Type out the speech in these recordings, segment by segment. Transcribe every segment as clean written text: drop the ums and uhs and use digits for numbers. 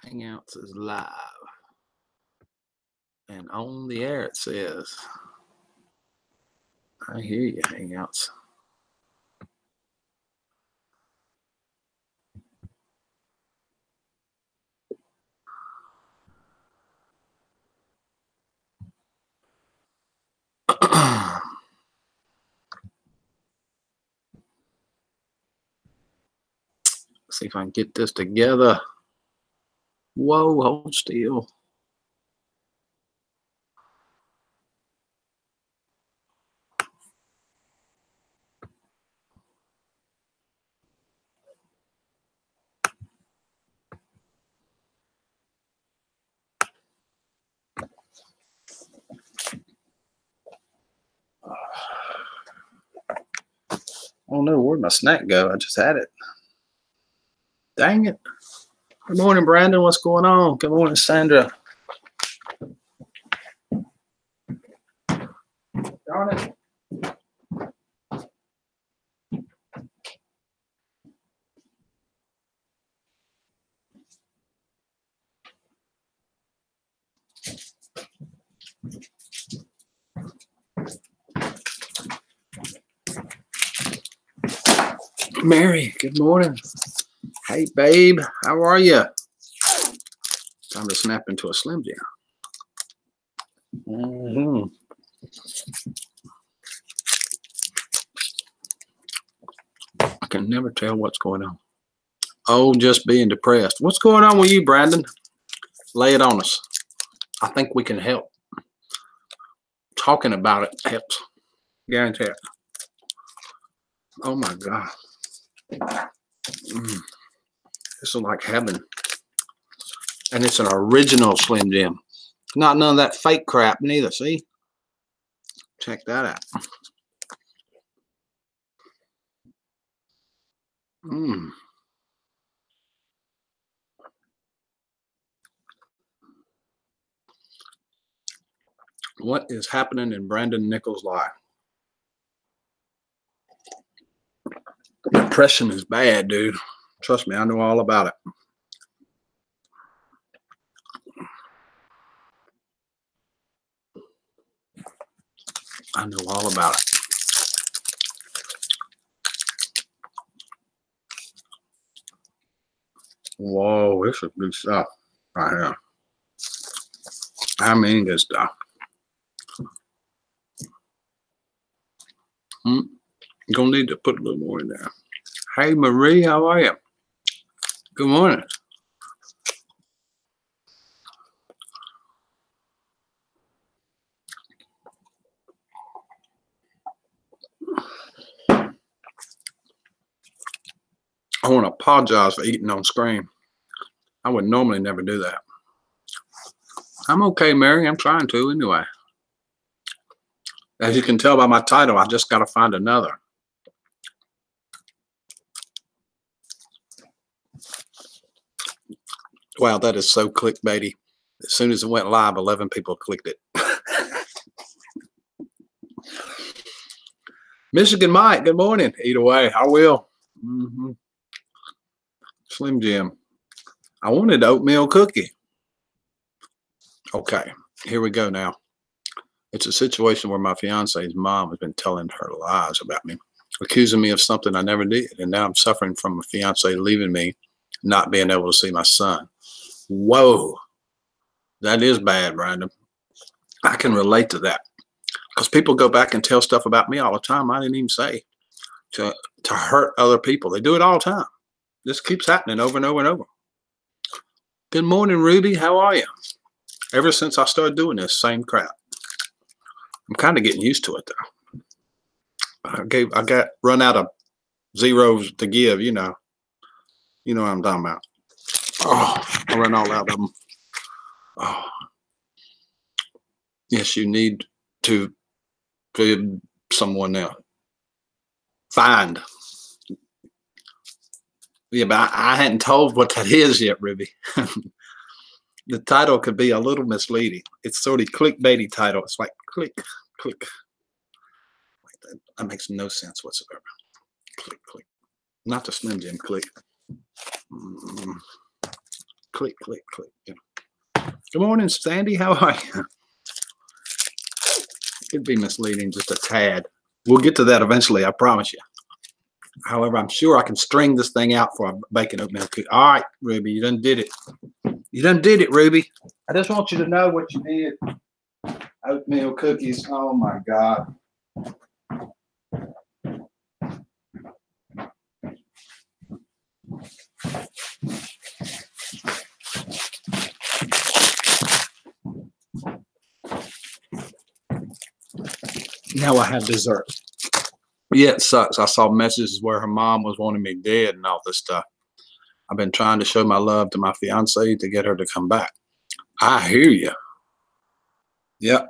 Hangouts is live. And on the air it says. I hear you, Hangouts. See if I can get this together. Whoa, hold still. Oh no, where'd my snack go? I just had it. Dang it. Good morning, Brandon. What's going on? Good morning, Sandra. Darn it. Mary, good morning. Hey, babe, how are you? Time to snap into a Slim Jim. I can never tell what's going on. Oh, just being depressed. What's going on with you, Brandon? Lay it on us. I think we can help. Talking about it helps. Guarantee it. Oh my God. This is like heaven. And it's an original Slim Jim. Not none of that fake crap neither, see? Check that out. What is happening in Brandon Nichols' life? Depression is bad, dude. Trust me, I know all about it. I know all about it. Whoa, this is good stuff right here. I mean good stuff. Gonna need to put a little more in there. Hey, Marie, how are you? Good morning. I want to apologize for eating on screen. I would normally never do that. I'm okay, Mary. I'm trying to anyway. As you can tell by my title, I just got to find another. Wow, that is so clickbaity. As soon as it went live, 11 people clicked it. Michigan Mike, good morning. Eat away. I will. Slim Jim. I wanted oatmeal cookie. Okay, here we go now. It's a situation where my fiance's mom has been telling her lies about me, accusing me of something I never did. And now I'm suffering from a fiance leaving me, not being able to see my son. Whoa, that is bad, Brandon. I can relate to that because people go back and tell stuff about me all the time I didn't even say to hurt other people. They do it all the time. This keeps happening over and over and over. Good morning, Ruby. How are you? Ever since I started doing this same crap. I'm kind of getting used to it though. I got run out of zeros to give, you know. You know what I'm talking about. Oh, I run all out of them. Oh. Yes, you need to give someone else. Find. Yeah, but I hadn't told what that is yet, Ruby. The title could be a little misleading. It's sort of clickbaity title. It's like click, click. That makes no sense whatsoever. Click, click. Not the Slim Jim click. click, click, click. Yeah. Good morning, Sandy. How are you? Could be misleading just a tad. We'll get to that eventually, I promise you. However, I'm sure I can string this thing out for a bacon oatmeal cookie. All right, Ruby, you done did it. You done did it, Ruby. I just want you to know what you did. Oatmeal cookies. Oh my God. Now I have dessert. Yeah, it sucks. I saw messages where her mom was wanting me dead and all this stuff. I've been trying to show my love to my fiance to get her to come back. I hear you. Yep.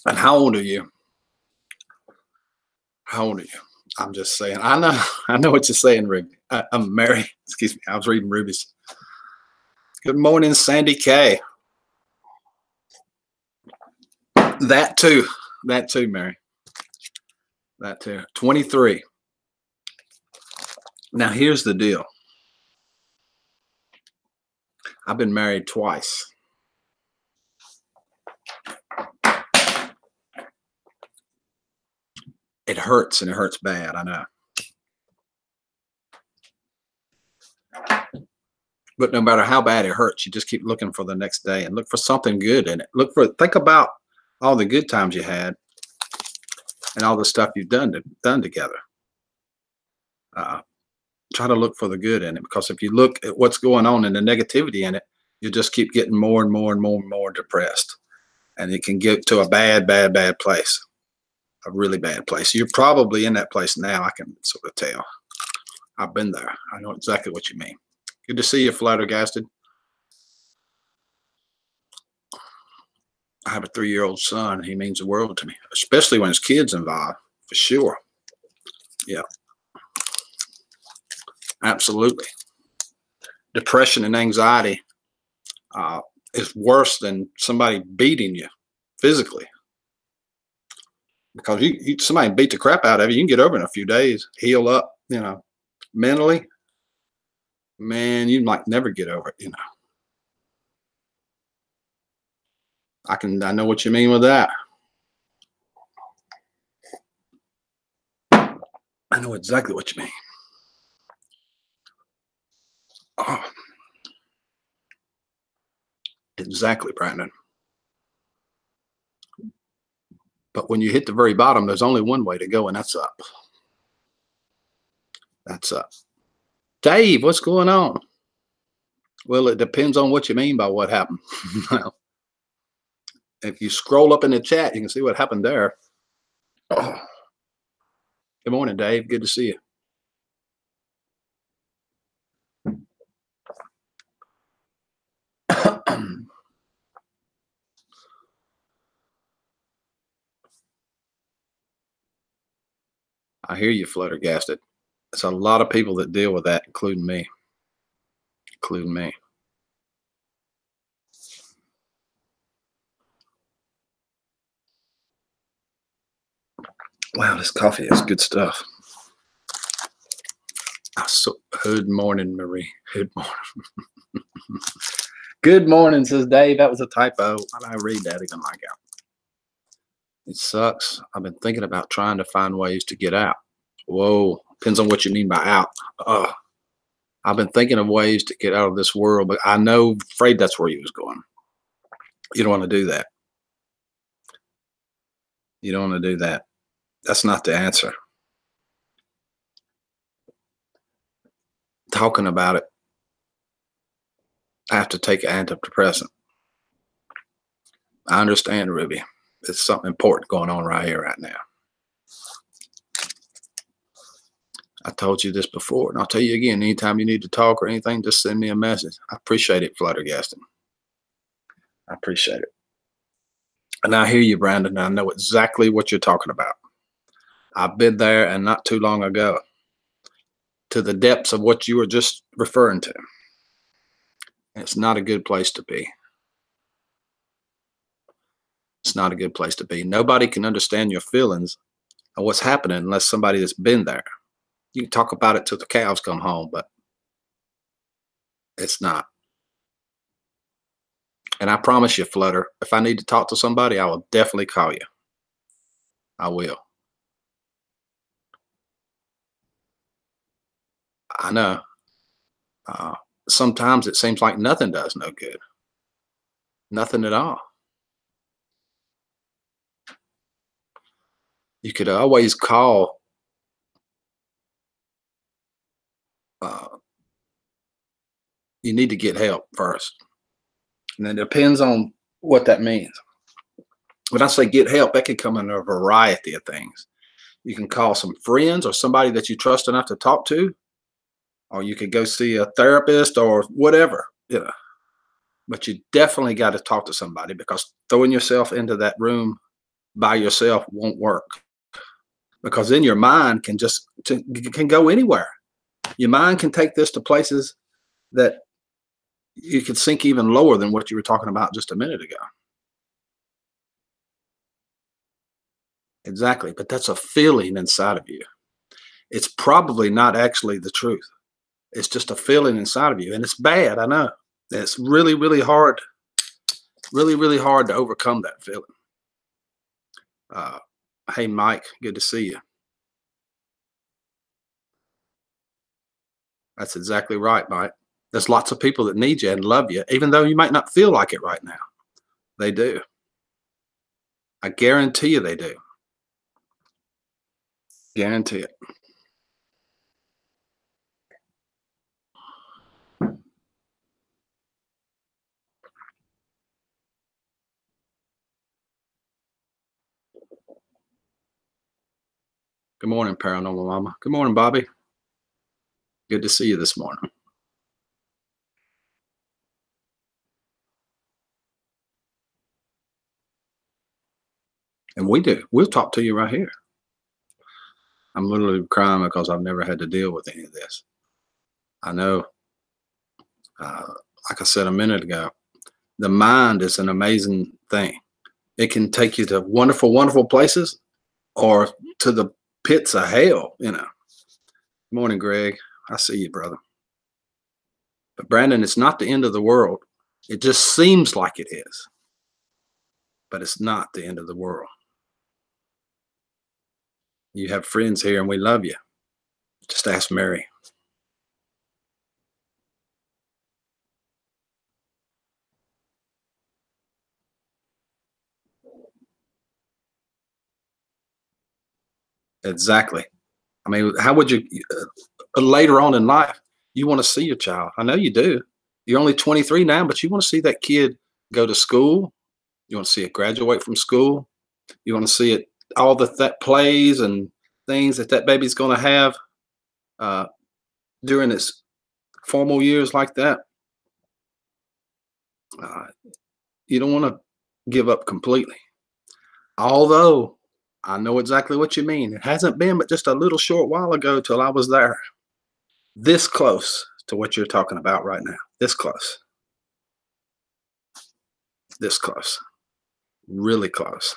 And how old are you? How old are you? I'm just saying. I know what you're saying, Ruby. I'm Mary. Excuse me. I was reading Ruby's. Good morning, Sandy K. That too, Mary. That too. 23. Now here's the deal. I've been married twice. It hurts, and it hurts bad, I know. But no matter how bad it hurts, you just keep looking for the next day and look for something good in it. Think about all the good times you had and all the stuff you've done together. Try to look for the good in it, because if you look at what's going on and the negativity in it, you just keep getting more and more and more and more depressed. And it can get to a bad, bad, bad place. A really bad place. You're probably in that place now. I can sort of tell. I've been there. I know exactly what you mean. Good to see you, Flabbergasted. I have a 3-year-old son. He means the world to me, especially when his kid's involved, for sure. Yeah. Absolutely. Depression and anxiety is worse than somebody beating you physically. Because somebody beat the crap out of you, you can get over in a few days, heal up, mentally. Man, you might never get over it, I know what you mean with that. I know exactly what you mean. Oh. Exactly, Brandon. But when you hit the very bottom, there's only one way to go, and that's up. That's up. Dave, what's going on? Well, it depends on what you mean by what happened. If you scroll up in the chat, you can see what happened there. Oh. Good morning, Dave. Good to see you. I hear you, Fluttergasted. There's a lot of people that deal with that, including me. Wow, this coffee is good stuff. Good morning, Marie. Good morning. Good morning, says Dave. That was a typo. Why did I read that again like that? It sucks. I've been thinking about trying to find ways to get out. Whoa. Depends on what you mean by out. I've been thinking of ways to get out of this world, but afraid that's where you was going. You don't want to do that. You don't want to do that. That's not the answer. Talking about it, I have to take an antidepressant. I understand, Ruby. There's something important going on right here, right now. I told you this before, and I'll tell you again. Anytime you need to talk or anything, just send me a message. I appreciate it, Fluttergaston. I appreciate it. And I hear you, Brandon. I know exactly what you're talking about. I've been there, and not too long ago, to the depths of what you were just referring to. And it's not a good place to be. It's not a good place to be. Nobody can understand your feelings and what's happening unless somebody that's been there. You can talk about it till the cows come home, but It's not. And I promise you, Flutter, if I need to talk to somebody, I will definitely call you. I will. I know. Uh, Sometimes it seems like nothing does no good. Nothing at all. You could always call. Uh, you need to get help first. And it depends on what that means. When I say get help, that can come in a variety of things. You can call some friends or somebody that you trust enough to talk to, or you could go see a therapist or whatever, But you definitely got to talk to somebody, because throwing yourself into that room by yourself won't work, because then your mind can go anywhere. Your mind can take this to places that you could sink even lower than what you were talking about just a minute ago. Exactly. But that's a feeling inside of you. It's probably not actually the truth. It's just a feeling inside of you. And it's bad. I know. It's really, really, really hard to overcome that feeling. Uh, hey, Mike, good to see you. That's exactly right, Mike. There's lots of people that need you and love you, even though you might not feel like it right now. They do. I guarantee you they do. Guarantee it. Good morning, Paranormal Mama. Good morning, Bobby. Good to see you this morning. And we do. We'll talk to you right here. I'm literally crying because I've never had to deal with any of this. I know, uh, like I said a minute ago, the mind is an amazing thing. It can take you to wonderful, wonderful places, or to the pits of hell. Morning, Greg. I see you, brother. But Brandon, it's not the end of the world. It just seems like it is, but it's not the end of the world. You have friends here and we love you. Just ask Mary. Exactly. I mean, how would you, later on in life, you want to see your child? I know you do. You're only 23 now, but you want to see that kid go to school. You want to see it graduate from school. You want to see it, all that plays and things that baby's going to have uh, during its formal years like that. Uh, you don't want to give up completely. Although I know exactly what you mean. It hasn't been but just a little short while ago till I was there. This close to what you're talking about right now. This close. This close. Really close.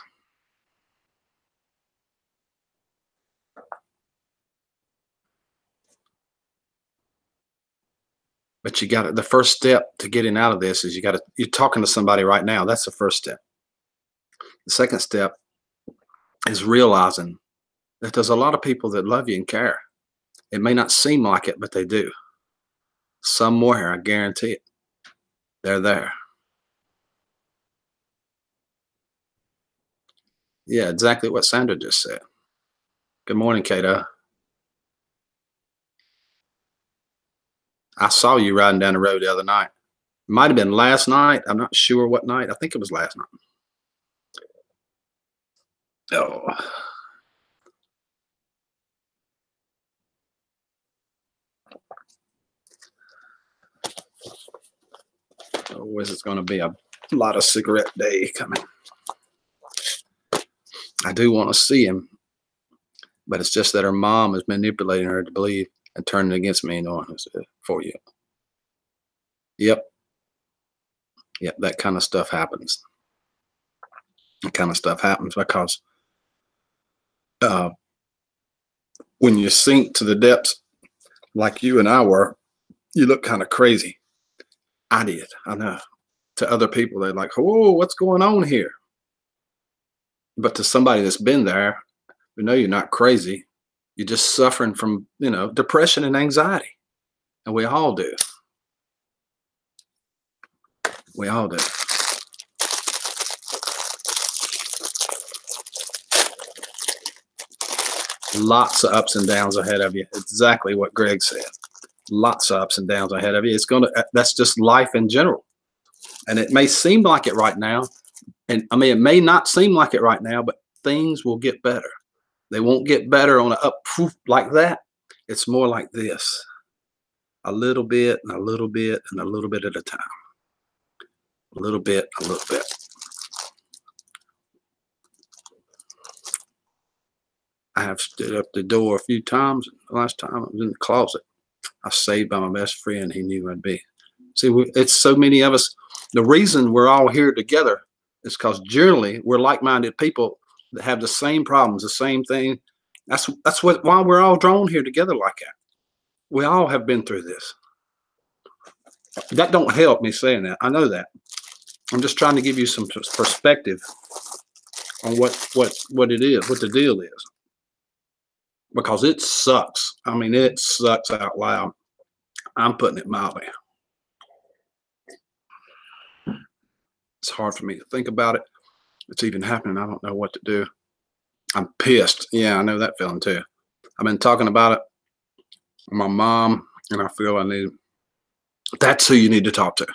But you got the first step to getting out of this is you're talking to somebody right now. That's the first step. The second step is realizing that there's a lot of people that love you and care. It may not seem like it, but they do. Somewhere, I guarantee it. They're there. Yeah, exactly what Sandra just said. Good morning, Kato. I saw you riding down the road the other night. Might have been last night. I'm not sure what night. I think it was last night. Oh, always it's going to be a lot of cigarette day coming. I do want to see him, but it's just that her mom is manipulating her to believe and turning against me and knowing it's for you. Yep. Yep. That kind of stuff happens. That kind of stuff happens because uh, when you sink to the depths like you and I were, you look kind of crazy. I did. I know. To other people, they're like, "Whoa, what's going on here?" But to somebody that's been there, we know you're not crazy. You're just suffering from, depression and anxiety. And we all do. We all do. Lots of ups and downs ahead of you. Exactly what Greg said. Lots of ups and downs ahead of you. That's just life in general. And it may seem like it right now. And I mean, it may not seem like it right now, but things will get better. They won't get better on an up poof like that. It's more like this. A little bit and a little bit and a little bit at a time. A little bit, a little bit. I have stood up the door a few times. The last time I was in the closet. I was saved by my best friend. He knew I'd be. See, it's so many of us. The reason we're all here together is because generally we're like-minded people that have the same problems, the same thing. That's why we're all drawn here together like that. We all have been through this. That don't help me saying that. I know that. I'm just trying to give you some perspective on what it is, what the deal is. Because it sucks. I mean, it sucks out loud. I'm putting it mildly. It's hard for me to think about it. It's even happening. I don't know what to do. I'm pissed. Yeah, I know that feeling too. I've been talking about it with my mom, and I feel that's who you need to talk to.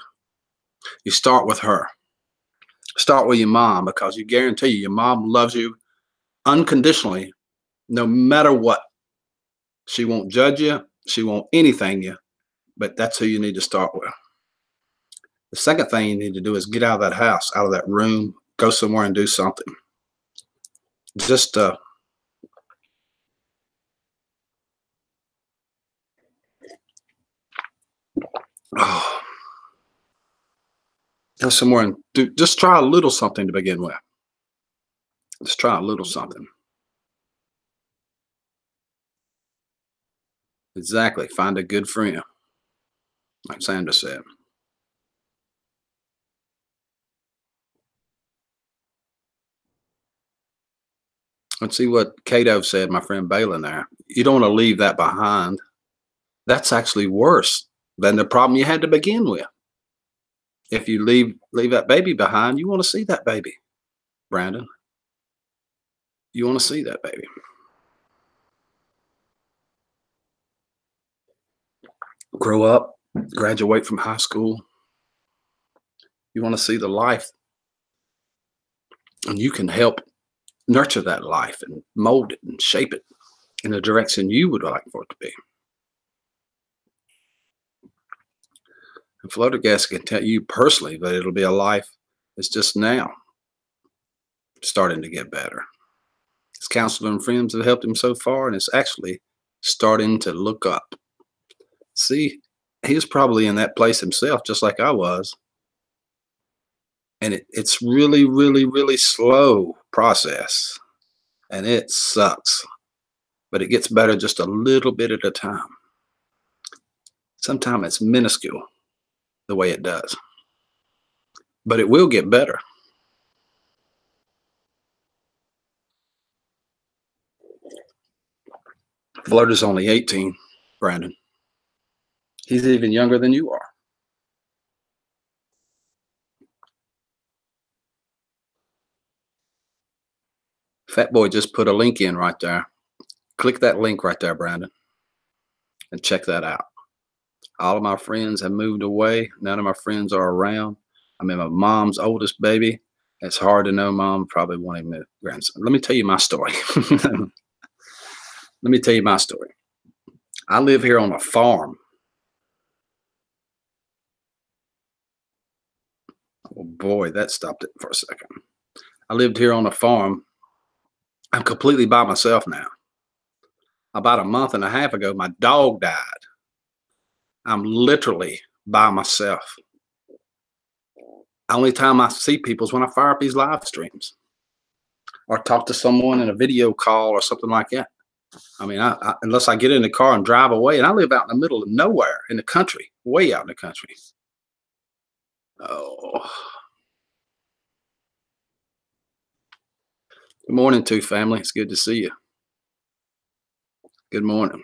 You start with her. Start with your mom, because you guarantee your mom loves you unconditionally, no matter what. She won't judge you. She won't anything you, but that's who you need to start with. The second thing you need to do is get out of that house, out of that room, go somewhere and do something. Just go somewhere and just try a little something to begin with. Just try a little something. Exactly. Find a good friend, like Sandra said. Let's see what Cato said, my friend Balin there. You don't want to leave that behind. That's actually worse than the problem you had to begin with. If you leave that baby behind, you want to see that baby, Brandon. You want to see that baby. Grow up, graduate from high school. You want to see the life, and you can help nurture that life and mold it and shape it in the direction you would like for it to be. And Fluttergasket can tell you personally that it'll be a life that's just now starting to get better. His counselor and friends have helped him so far, and it's actually starting to look up. See, he was probably in that place himself, just like I was. And it's really, really, really slow process. And it sucks. But it gets better just a little bit at a time. Sometimes it's minuscule the way it does. But it will get better. Flirter's only 18, Brandon. He's even younger than you are. Fat Boy just put a link in right there. Click that link right there, Brandon, and check that out. All of my friends have moved away. None of my friends are around. I mean, my mom's oldest baby. It's hard to know mom probably wanted me grandson. Let me tell you my story. Let me tell you my story. I live here on a farm. Oh boy, that stopped it for a second. I lived here on a farm. I'm completely by myself now. About a month and a half ago, my dog died. I'm literally by myself. Only time I see people is when I fire up these live streams or talk to someone in a video call or something like that. I mean, unless I get in the car and drive away, and I live out in the middle of nowhere in the country, way out in the country. Oh, good morning, to family. It's good to see you. Good morning.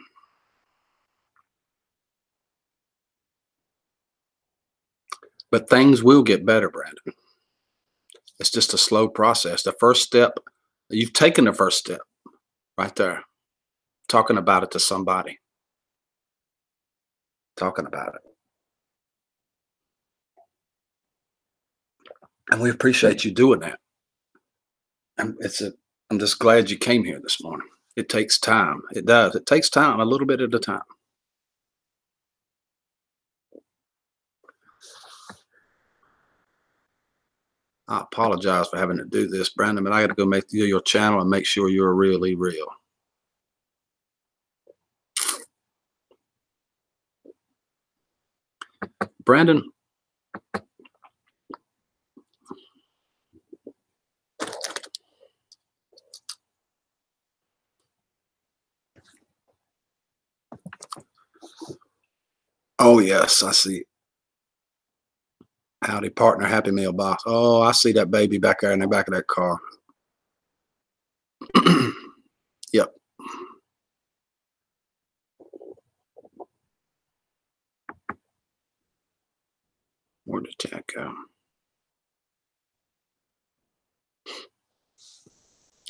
But things will get better, Brandon. It's just a slow process. The first step, you've taken the first step right there, talking about it to somebody, talking about it. And we appreciate you doing that. And I'm just glad you came here this morning. It takes time. It does. It takes time, a little bit at a time. I apologize for having to do this, Brandon, but I got to go make your channel and make sure you're really real. Brandon, oh yes, I see. Howdy, partner, Happy Meal box. Oh, I see that baby back there in the back of that car. Yep. Where did that go?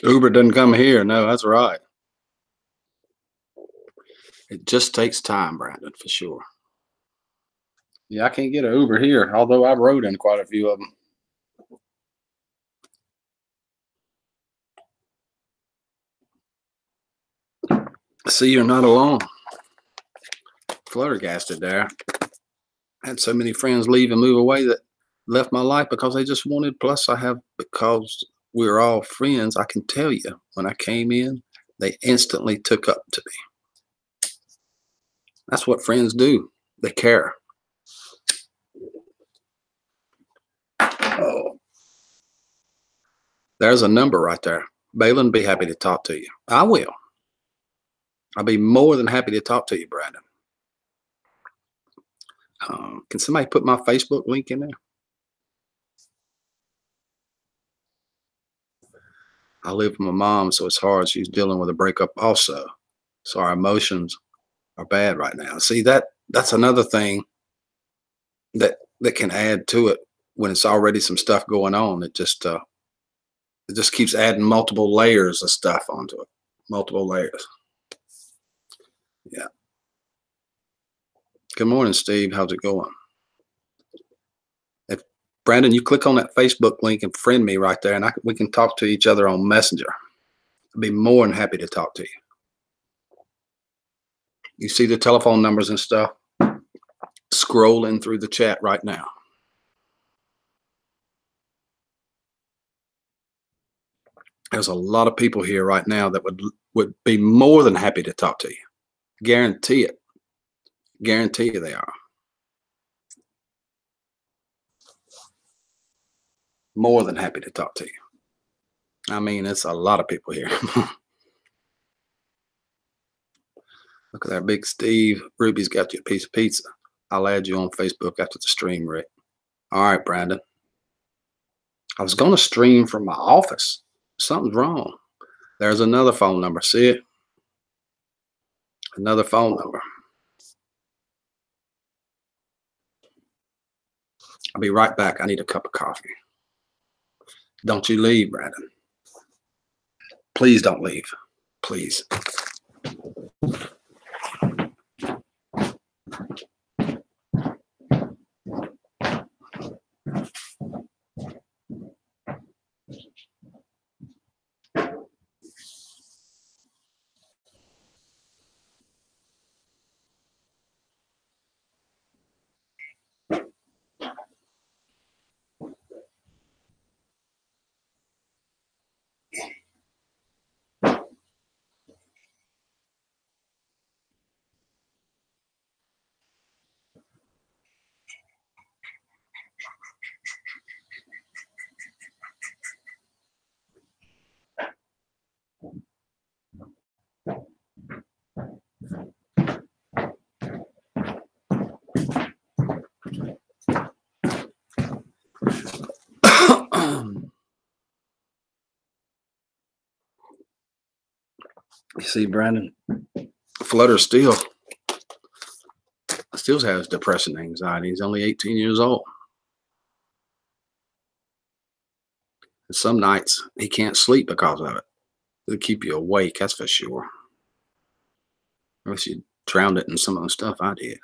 Uber doesn't come here. No, that's right. It just takes time, Brandon, for sure. Yeah, I can't get an Uber here, although I've rode in quite a few of them. See, you're not alone. Fluttergasted there. I had so many friends leave and move away that left my life because they just wanted. Plus, I have, because we're all friends, I can tell you when I came in, they instantly took up to me. That's what friends do. They care. Oh, there's a number right there. Balin, be happy to talk to you. I will. I'll be more than happy to talk to you, Brandon. Can somebody put my Facebook link in there? I live with my mom, so it's hard. She's dealing with a breakup also. So our emotions are bad right now. See, that's another thing that can add to it when it's already some stuff going on. It just keeps adding multiple layers of stuff onto it. Multiple layers. Yeah. Good morning, Steve. How's it going? If Brandon, you click on that Facebook link and friend me right there, and we can talk to each other on Messenger. I'd be more than happy to talk to you. You see the telephone numbers and stuff scrolling through the chat right now. There's a lot of people here right now that would be more than happy to talk to you. Guarantee it. Guarantee you they are. More than happy to talk to you. I mean, it's a lot of people here. Look at that big Steve. Ruby's got you a piece of pizza. I'll add you on Facebook after the stream, Rick. All right, Brandon. I was going to stream from my office. Something's wrong. There's another phone number. See it? Another phone number. I'll be right back. I need a cup of coffee. Don't you leave, Brandon. Please don't leave. Please. see, Brandon, Flutter still has depression and anxiety. He's only 18 years old. And some nights he can't sleep because of it. It'll keep you awake, that's for sure. I wish you drowned it in some of the stuff I did.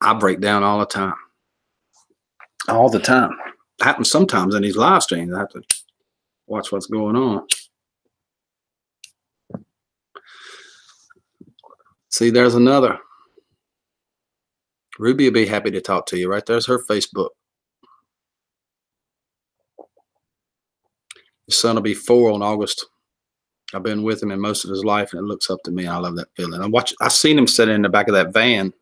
I break down all the time. All the time. It happens sometimes in these live streams. I have to watch what's going on. See, there's another. Ruby will be happy to talk to you. Right there's her Facebook. His son will be 4 on August. I've been with him in most of his life, and it looks up to me. I love that feeling. I've seen him sitting in the back of that van.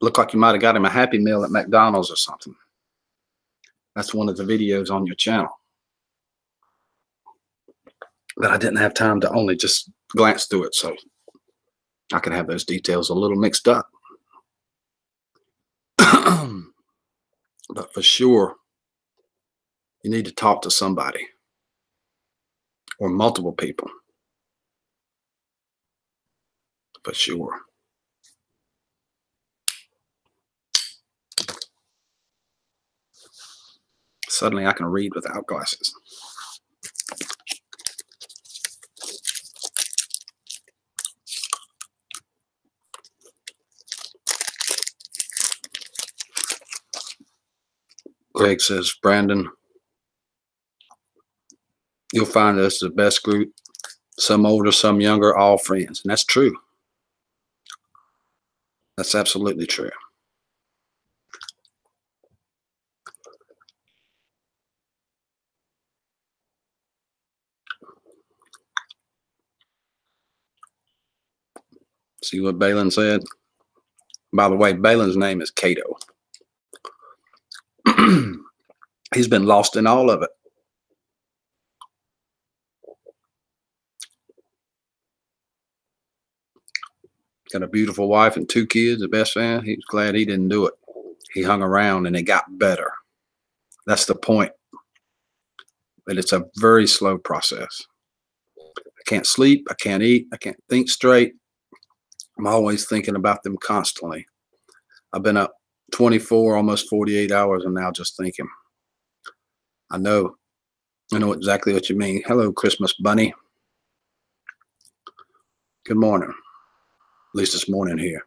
Looked like you might have got him a Happy Meal at McDonald's or something. That's one of the videos on your channel. But I didn't have time to only just glance through it, so I could have those details a little mixed up. But for sure, you need to talk to somebody or multiple people. For sure. Suddenly I can read without glasses. Greg says, Brandon, you'll find us the best group. Some older, some younger, all friends. And that's true. That's absolutely true. See what Balin said? By the way, Balin's name is Cato. He's been lost in all of it. Got a beautiful wife and 2 kids, the best man. He's glad he didn't do it. He hung around and it got better. That's the point. But it's a very slow process. I can't sleep. I can't eat. I can't think straight. I'm always thinking about them constantly. I've been up 24, almost 48 hours and now just thinking. I know exactly what you mean. Hello, Christmas bunny. Good morning. At least it's morning here.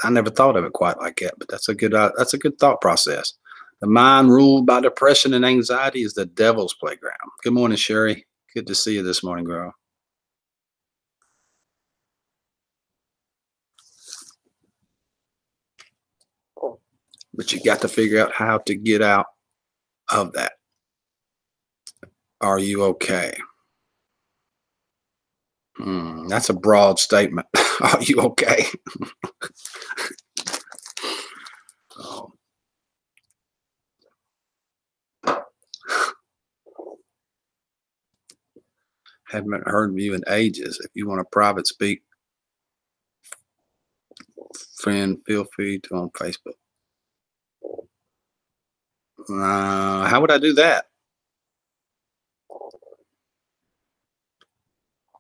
I never thought of it quite like that, but that's a good thought process. The mind ruled by depression and anxiety is the devil's playground. Good morning, Sherry. Good to see you this morning, girl. But you got to figure out how to get out of that. Are you okay? That's a broad statement. Are you okay? Oh. Haven't heard of you in ages. If you want a private speak, friend, feel free to on Facebook. How would I do that?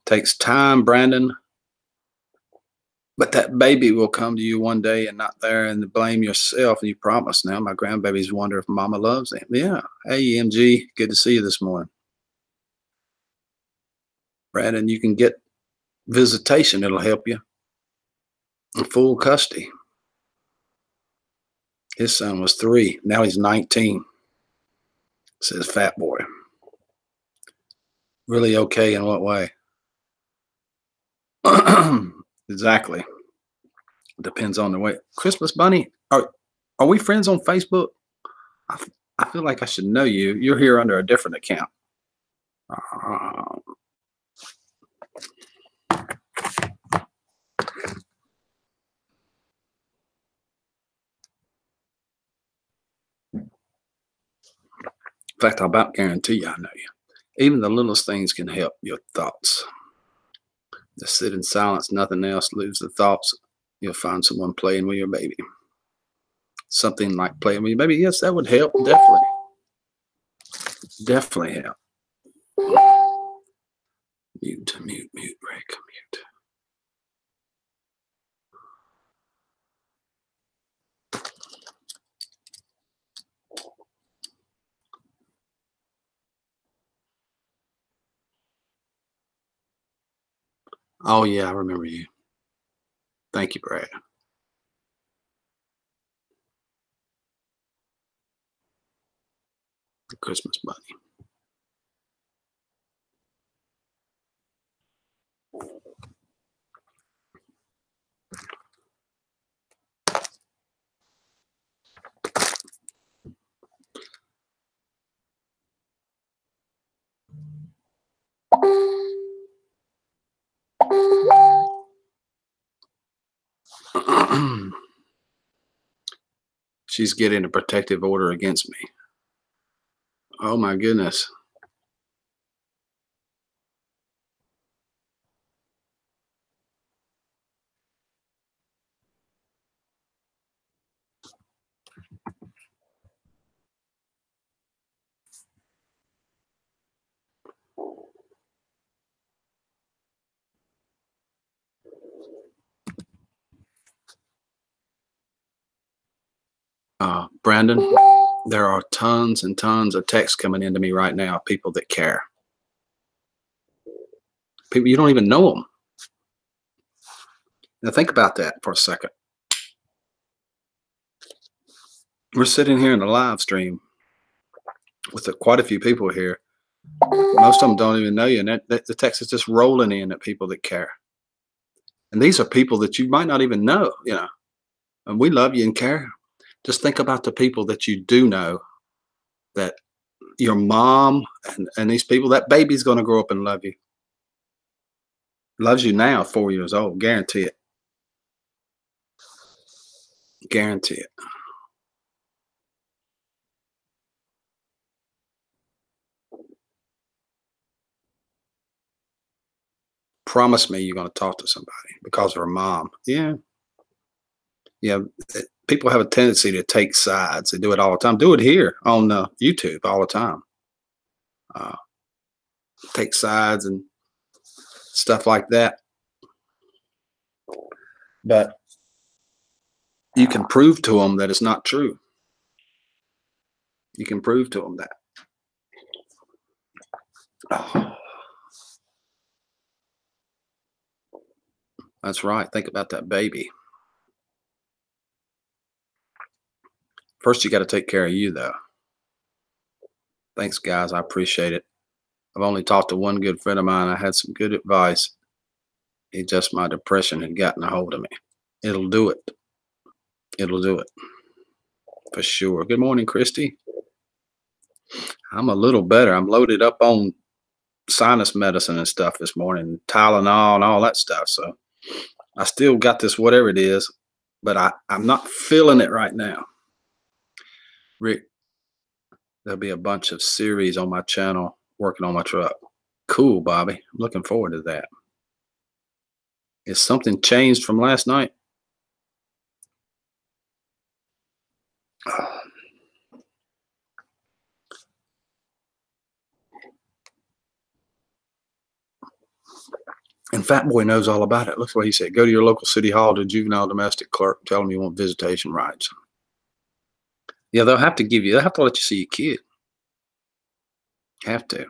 Takes time, Brandon. But that baby will come to you one day and not there and blame yourself. And you promise now. My grandbabies wonder if mama loves them. Yeah. Hey, MG. Good to see you this morning. Brandon, you can get visitation. It'll help you. In full custody. His son was 3. Now he's 19. Says fat boy. Really okay in what way? Exactly. Depends on the way. Christmas bunny, are we friends on Facebook? I feel like I should know you. You're here under a different account. In fact, I about guarantee you I know you. Even the littlest things can help your thoughts. Just sit in silence, nothing else, lose the thoughts. You'll find someone playing with your baby. something like play. I mean, maybe yes, that would help. Definitely help. Mute, Rick, mute. Oh yeah, I remember you. Thank you, Brad. The Christmas bunny. She's getting a protective order against me. Oh my goodness. Brandon, there are tons and tons of texts coming into me right now. People that care. People you don't even know them. Now think about that for a second. We're sitting here in the live stream with quite a few people here. Most of them don't even know you, and the text is just rolling in at people that care. And these are people that you might not even know, you know. And we love you and care. Just think about the people that you do know, that your mom and these people, that baby's going to grow up and love you. Loves you now, 4 years old. Guarantee it. Guarantee it. Promise me you're going to talk to somebody because of her mom. Yeah. Yeah. People have a tendency to take sides. They do it all the time. Do it here on YouTube all the time. Take sides and stuff like that. But you can prove to them that it's not true. You can prove to them that. Oh, that's right. Think about that baby. First, you got to take care of you, though. Thanks, guys. I appreciate it. I've only talked to one good friend of mine. I had some good advice. It just my depression had gotten a hold of me. It'll do it. It'll do it for sure. Good morning, Christy. I'm a little better. I'm loaded up on sinus medicine and stuff this morning, Tylenol and all that stuff. So I still got this, whatever it is, but I'm not feeling it right now. Rick, there'll be a bunch of series on my channel working on my truck. Cool, Bobby. I'm looking forward to that. Is something changed from last night? And Fat Boy knows all about it. Look what he said. Go to your local city hall to juvenile domestic clerk. Tell them you want visitation rights. Yeah, they'll have to give you, they'll have to let you see your kid. Have to.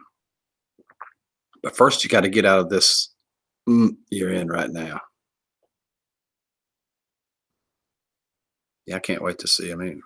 But first, you got to get out of this you're in right now. Yeah, I can't wait to see him. I mean,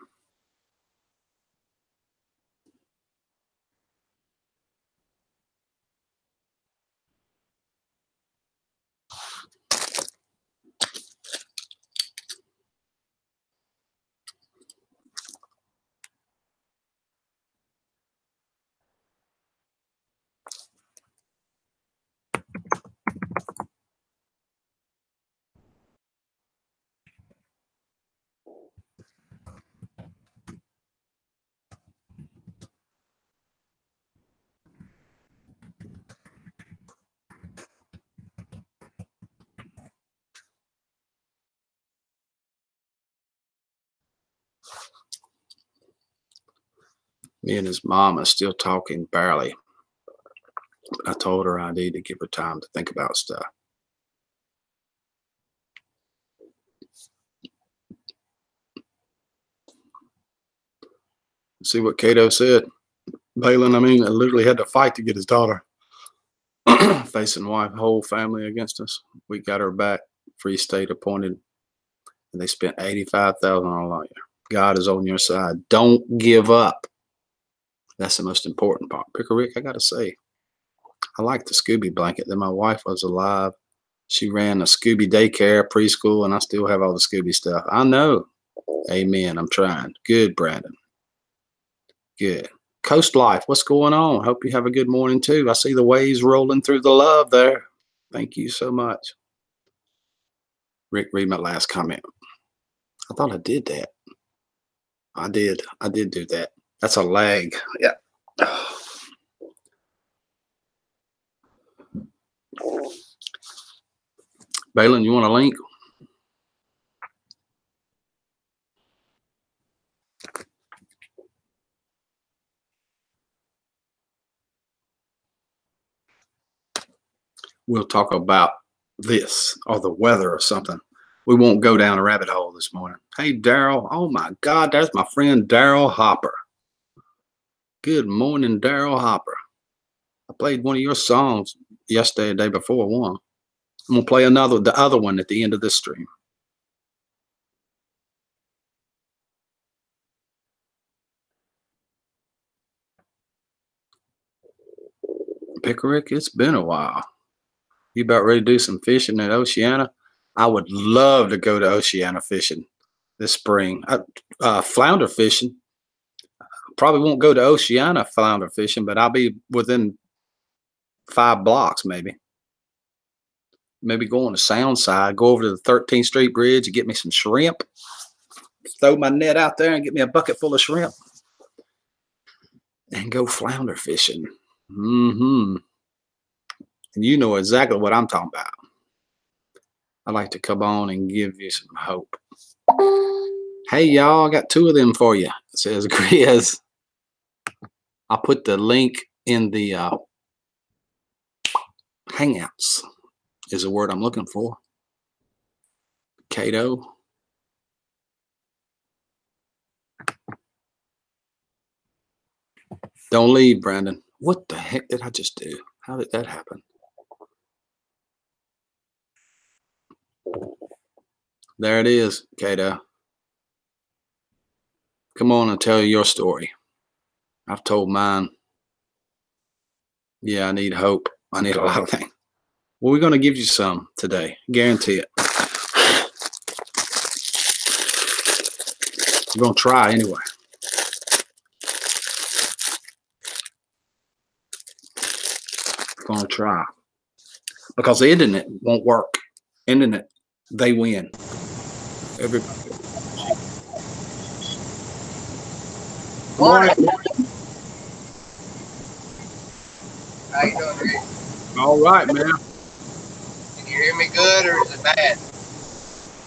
Me and his mom are still talking barely. I told her I need to give her time to think about stuff. See what Cato said? Balin, I mean, I literally had to fight to get his daughter. Facing wife, whole family against us. We got her back, free state appointed, and they spent $85,000 on a lawyer. God is on your side. Don't give up. That's the most important part. Picker Rick, I gotta say, I like the Scooby blanket. That my wife was alive. She ran a Scooby daycare, preschool, and I still have all the Scooby stuff. I know. Amen. I'm trying. Good, Brandon. Good. Coast Life, what's going on? Hope you have a good morning too. I see the waves rolling through the love there. Thank you so much. Rick, read my last comment. I thought I did that. I did do that. That's a lag. Yeah. Balin, you want a link? We'll talk about this or the weather or something. We won't go down a rabbit hole this morning. Hey, Daryl. Oh, my God. That's my friend Daryl Hopper. Good morning, Daryl Hopper. I played one of your songs yesterday, the day before one. I'm going to play the other one at the end of this stream. Pickerick, it's been a while. You about ready to do some fishing at Oceana? I would love to go to Oceana fishing this spring. Flounder fishing. Probably won't go to Oceana flounder fishing, but I'll be within 5 blocks maybe. Maybe go on the sound side, go over to the 13th Street Bridge and get me some shrimp. Throw my net out there and get me a bucket full of shrimp. And go flounder fishing. And you know exactly what I'm talking about. I'd like to come on and give you some hope. Hey, y'all, I got 2 of them for you. It says Grizz. I'll put the link in the Hangouts is the word I'm looking for. Cato. Don't leave, Brandon. What the heck did I just do? How did that happen? There it is, Cato. Come on and tell your story. I've told mine. Yeah, I need hope. I need a lot of things. Well, we're going to give you some today. Guarantee it. We're going to try anyway. We're going to try. Because the internet won't work. Internet, they win. Everybody. Morning. How you doing, Rick? All right, man. Can you hear me good or is it bad?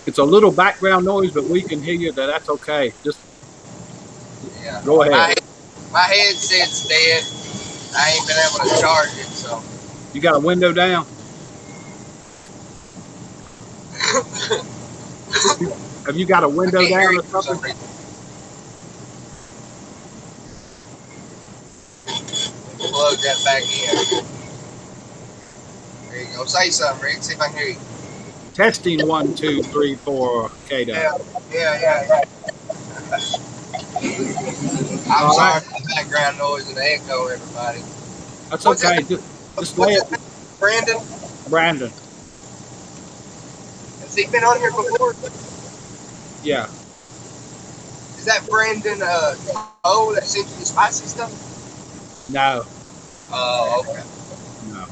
It's a little background noise, but we can hear you. That's okay. Just go ahead. My headset's dead. I ain't been able to charge it, so. You got a window down? Have you got a window down or something? Plug that back in. There you go. Say something, Rick. See if I can hear you. Testing 1, 2, 3, 4. Kato. Yeah. I'm sorry for the background noise and the echo, everybody. That's okay. Just lay it. Brandon? Brandon. Has he been on here before? Yeah. Is that Brandon that sent you the spicy stuff? No. Oh, okay. No.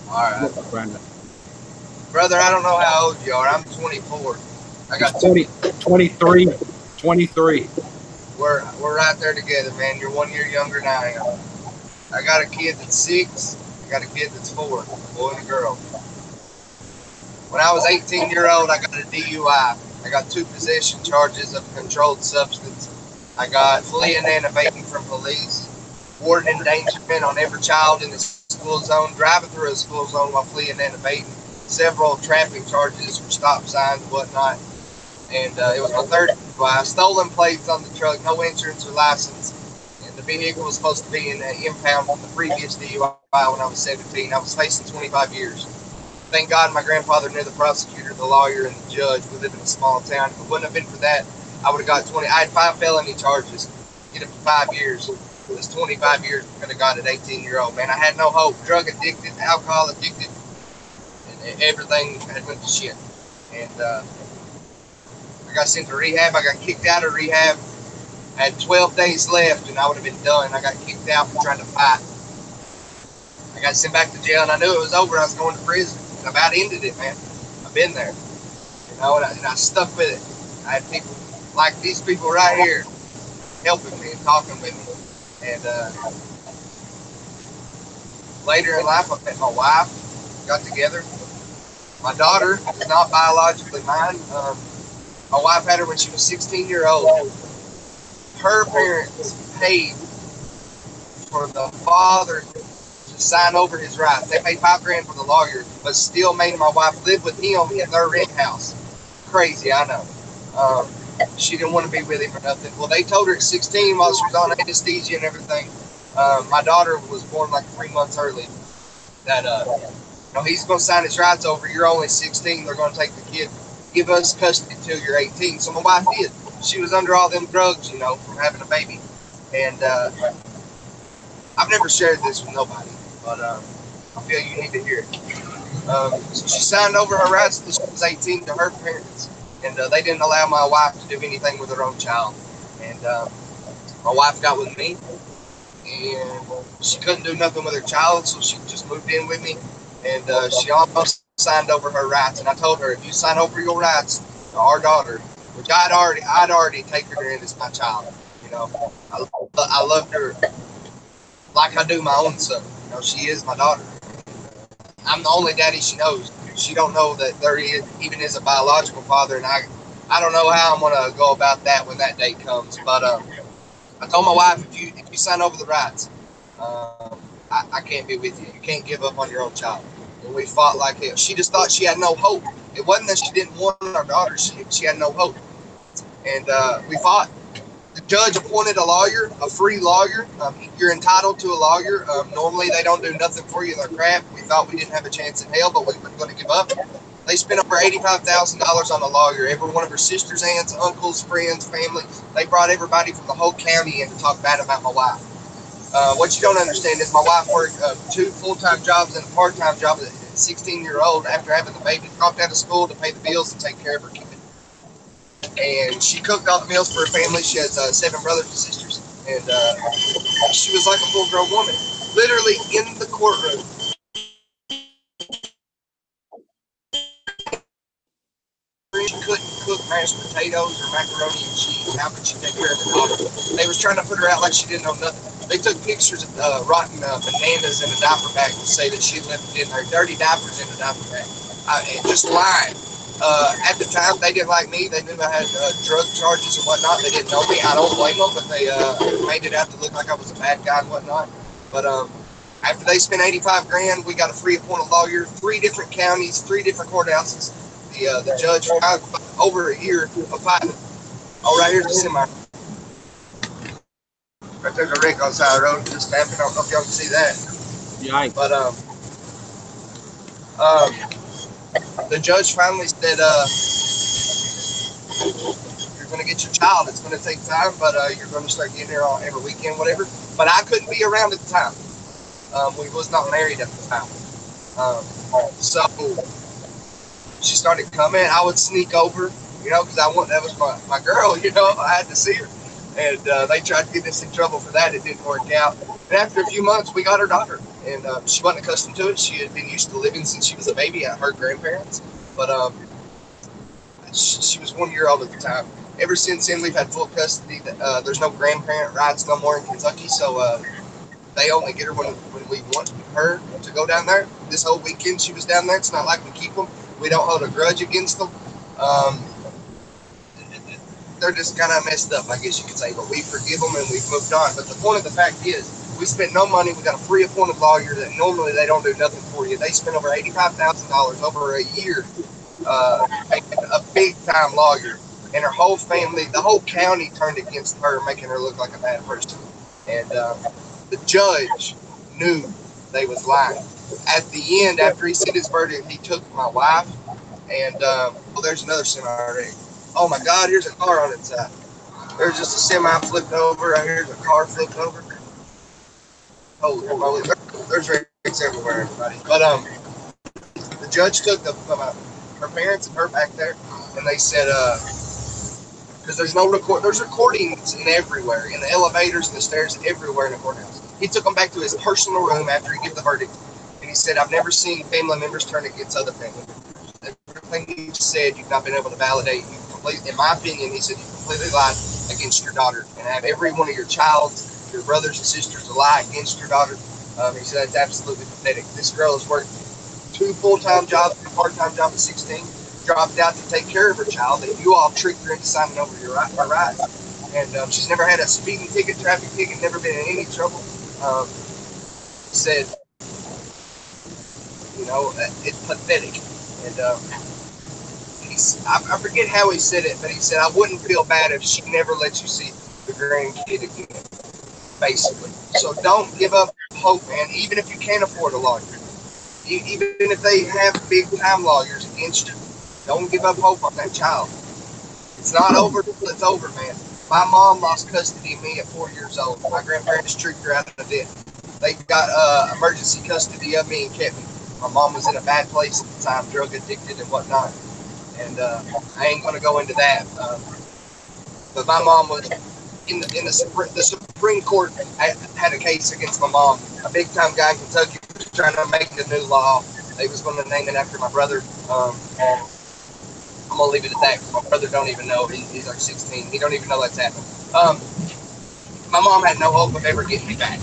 All right. Look, Brandon. Brother, I don't know how old you are. I'm 24. I got 23. We're right there together, man. You're 1 year younger than I am. I got a kid that's 6. I got a kid that's 4, a boy and a girl. When I was 18-years old, I got a DUI. I got 2 possession charges of a controlled substance. I got fleeing and evading from police, warden endangerment on every child in the school zone, driving through a school zone while fleeing and evading, several traffic charges for stop signs and whatnot. And it was my third DUI. Stolen plates on the truck, no insurance or license. And the vehicle was supposed to be in an impound from the previous DUI when I was 17. I was facing 25 years. Thank God my grandfather knew the prosecutor, the lawyer, and the judge. We live in a small town. If it wouldn't have been for that, I would have got 20. I had 5 felony charges. Get it for 5 years. It was 25 years I could have got at 18-year-old. Man, I had no hope. Drug addicted, alcohol addicted, and everything had went to shit. And I got sent to rehab. I got kicked out of rehab. I had 12 days left, and I would have been done. I got kicked out for trying to fight. I got sent back to jail, and I knew it was over. I was going to prison. And I about ended it, man. I've been there. You know, and I stuck with it. I had people like these people right here helping me and talking with me. And later in life, I met my wife, got together. My daughter is not biologically mine. My wife had her when she was 16 years old. Her parents paid for the father to sign over his rights. They paid $5 grand for the lawyer, but still made my wife live with him in their rent house. Crazy, I know. She didn't want to be with him or nothing. Well, they told her at 16 while she was on anesthesia and everything. My daughter was born like 3 months early. That you know, he's going to sign his rights over. You're only 16. They're going to take the kid. Give us custody till you're 18. So my wife did. She was under all them drugs, you know, from having a baby. And I've never shared this with nobody, but I feel you need to hear it. So she signed over her rights until she was 18 to her parents. And they didn't allow my wife to do anything with her own child. And my wife got with me. And she couldn't do nothing with her child, so she just moved in with me. And she almost signed over her rights. And I told her, if you sign over your rights to our daughter, which I'd already taken her in as my child. You know, I loved her like I do my own son. You know, she is my daughter. I'm the only daddy she knows. She don't know that there even is a biological father, and I don't know how I'm gonna go about that when that day comes. But I told my wife, if you sign over the rights, I can't be with you. You can't give up on your own child. And we fought like hell. She just thought she had no hope. It wasn't that she didn't want our daughter. She had no hope. And we fought. The judge appointed a lawyer, a free lawyer. You're entitled to a lawyer. Normally, they don't do nothing for you. They're crap. We thought we didn't have a chance in hell, but we weren't going to give up. They spent over $85,000 on a lawyer. Every one of her sisters, aunts, uncles, friends, family. They brought everybody from the whole county in to talk bad about my wife. What you don't understand is my wife worked 2 full-time jobs and a part-time job at 16-year-old after having the baby, dropped out of school to pay the bills and take care of her kid. And she cooked all the meals for her family. She has 7 brothers and sisters. And she was like a full-grown woman. Literally in the courtroom. She couldn't cook mashed potatoes or macaroni and cheese. How could she take care of the daughter? They was trying to put her out like she didn't know nothing. They took pictures of rotten bananas in a diaper bag to say that she left it in there. Dirty diapers in a diaper bag. And just lying. At the time, they didn't like me. They knew I had drug charges and whatnot. They didn't know me. I don't blame them, but they made it out to look like I was a bad guy and whatnot. But after they spent 85 grand, we got a free appointed lawyer, 3 different counties, 3 different courthouses. The judge over a year of fighting. Oh, right here's the semi. I took a wreck on the side of the road, just stamping. I don't know if y'all can see that. Yikes. But the judge finally said, you're going to get your child. It's going to take time, but you're going to start getting here on every weekend, whatever. But I couldn't be around at the time. We was not married at the time. So she started coming. I would sneak over, you know, because that was my girl, you know. I had to see her. And they tried to get us in trouble for that. It didn't work out. And after a few months, we got her daughter. And she wasn't accustomed to it. She had been used to living since she was a baby at her grandparents. But she was 1 year old at the time. Ever since then, we've had full custody. There's no grandparent rights no more in Kentucky. So they only get her when we want her to go down there. This whole weekend she was down there. It's not like we keep them. We don't hold a grudge against them. they're just kind of messed up, I guess you could say. But we forgive them and we've moved on. But the point of the fact is, we spent no money. We got a free appointed lawyer that normally they don't do nothing for you. They spent over $85,000 over a year, making a big time lawyer. And her whole family, the whole county turned against her, making her look like a bad person. And the judge knew they was lying. At the end, after he said his verdict, he took my wife. And well, there's another semi. Oh my God, here's a car on its side. There's just a semi flipped over. Here's a car flipped over. Holy moly, there's wrecks everywhere, everybody. But the judge took her parents and her back there, and they said, because there's no there's recordings in everywhere, in the elevators and the stairs, everywhere in the courthouse. He took them back to his personal room after he gave the verdict, and he said, I've never seen family members turn against other family members. Everything you said, you've not been able to validate. You completely, in my opinion, he said, you completely lied against your daughter, and have every one of your your brothers and sisters to lie against your daughter. He said, that's absolutely pathetic. This girl has worked 2 full-time jobs, a part-time job at 16, dropped out to take care of her child, and you all tricked her into signing over her rights. And she's never had a speeding ticket, traffic ticket, never been in any trouble. Said, you know, it's pathetic. And I forget how he said it, but he said, I wouldn't feel bad if she never let you see the grandkid again, basically. So don't give up hope, man, even if you can't afford a lawyer. Even if they have big-time lawyers against you, don't give up hope on that child. It's not over until it's over, man. My mom lost custody of me at 4 years old. My grandparents tricked her out of it. They got emergency custody of me and kept me. My mom was in a bad place at the time, drug addicted and whatnot. And I ain't going to go into that. But my mom was in the Supreme Court had a case against my mom. A big-time guy in Kentucky was trying to make a new law. They was going to name it after my brother. And I'm going to leave it at that because my brother don't even know. He's like 16. He don't even know that's happening. My mom had no hope of ever getting me back.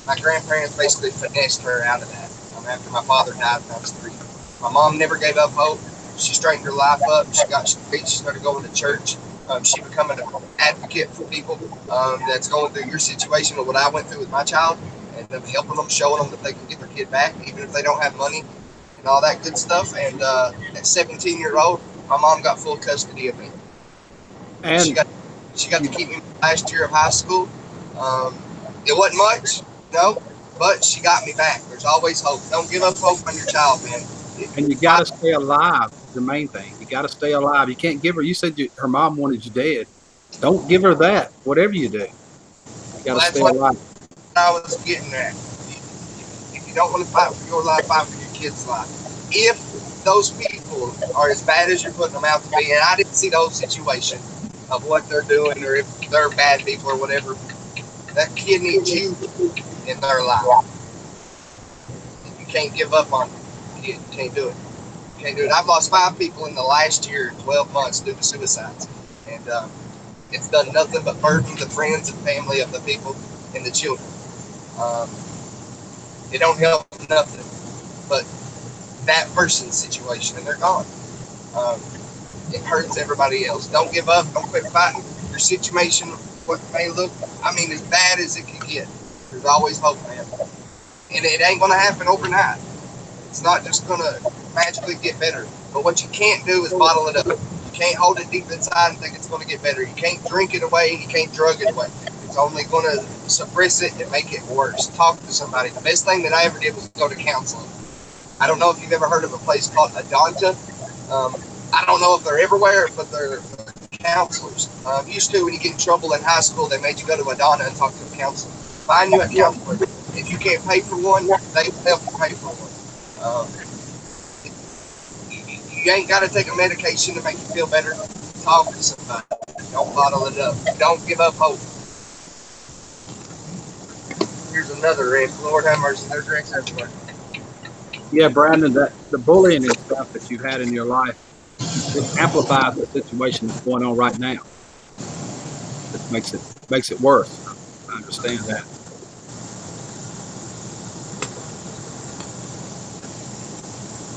My grandparents basically finessed her out of that. After my father died when I was 3. My mom never gave up hope. She straightened her life up. She got straight. She started going to church. She became an advocate for people that's going through your situation or what I went through with my child, and helping them, showing them that they can get their kid back, even if they don't have money and all that good stuff. And at 17-year-old, my mom got full custody of me. And she got to keep me last year of high school. It wasn't much, no, but she got me back. There's always hope. Don't give up hope on your child, man. And you got to stay alive. The main thing, you got to stay alive. You can't give her. You said her mom wanted you dead. Don't give her that. Whatever you do, you got to stay alive. I was getting at. If you don't want to fight for your life, fight for your kid's life. If those people are as bad as you're putting them out to be, and I didn't see those situations of what they're doing, or if they're bad people or whatever, that kid needs you in their life. You can't give up on the kid. You can't do it. You can't do it. I've lost 5 people in the last year, 12 months, due to suicides. And it's done nothing but burden the friends and family of the people and the children. It don't help nothing but that person's situation, and they're gone. It hurts everybody else. Don't give up. Don't quit fighting. Your situation, what may look, as bad as it can get. There's always hope, man. And it ain't going to happen overnight. It's not just going to magically get better. But what you can't do is bottle it up. You can't hold it deep inside and think it's going to get better. You can't drink it away and you can't drug it away. It's only going to suppress it and make it worse. Talk to somebody. The best thing that I ever did was go to counseling. I don't know if you've ever heard of a place called Adonta. I don't know if they're everywhere, but they're counselors. Used to, when you get in trouble in high school, they made you go to Adonta and talk to a counselor. Find you a counselor. If you can't pay for one, they will help you pay for one. You ain't got to take a medication to make you feel better. Talk to somebody. Don't bottle it up. Don't give up hope. Here's another wreck. Lord have mercy. There's wrecks everywhere. Yeah, Brandon, the bullying and stuff that you've had in your life, it amplifies the situation that's going on right now. It makes it worse. I understand that.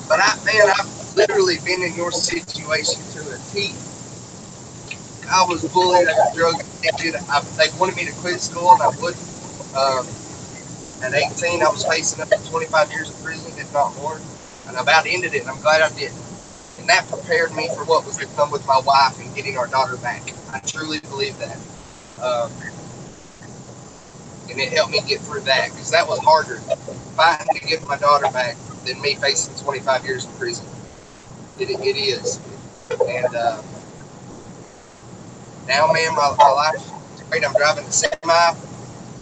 But I've literally been in your situation to a T. I was bullied. I got drug addicted. They wanted me to quit school, and I wouldn't. At 18, I was facing up to 25 years in prison, if not more. And I about ended it, and I'm glad I did. And that prepared me for what was to come with my wife and getting our daughter back. I truly believe that. And it helped me get through that, because that was harder, fighting to get my daughter back, than me facing 25 years in prison. It is. And now, man, my life's great. I'm driving the semi.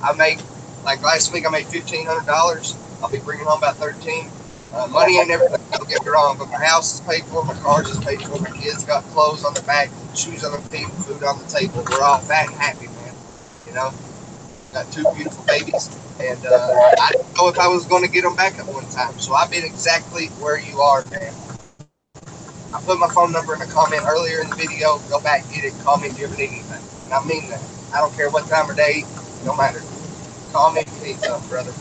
I make, like last week, I made $1,500. I'll be bringing home about 13. Money ain't everything, don't get me wrong, but my house is paid for, my car's is paid for, my kids got clothes on their back, shoes on their feet, food on the table. We're all fat and happy, man. You know, got 2 beautiful babies, and I didn't know if I was going to get them back at one time. So I've been exactly where you are, man. I put my phone number in the comment earlier in the video. Go back, get it, call me if you ever need anything. And I mean that. I don't care what time of day, no matter. Call me if you need something, brother.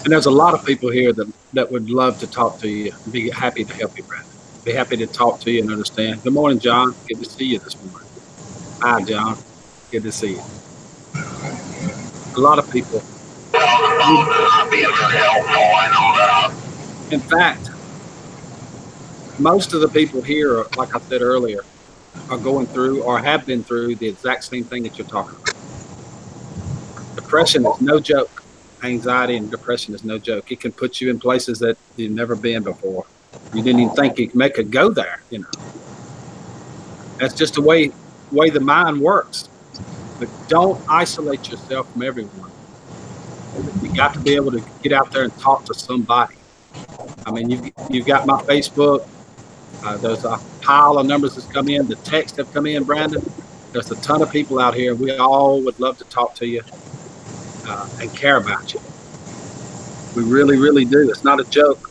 And there's a lot of people here that would love to talk to you and be happy to help you, Brandon. Be happy to talk to you and understand. Good morning, John. Good to see you this morning. Hi, John. Good to see you. A lot of people. In fact, most of the people here, like I said earlier, are going through or have been through the exact same thing that you're talking about. Depression is no joke. Anxiety and depression is no joke. It can put you in places that you've never been before. You didn't even think you could go there, you know. That's just the way the mind works. But don't isolate yourself from everyone. You got to be able to get out there and talk to somebody. I mean, you've got my Facebook. There's a pile of numbers that's come in. The texts have come in, Brandon. There's a ton of people out here. We all would love to talk to you and care about you. We really, really do. It's not a joke.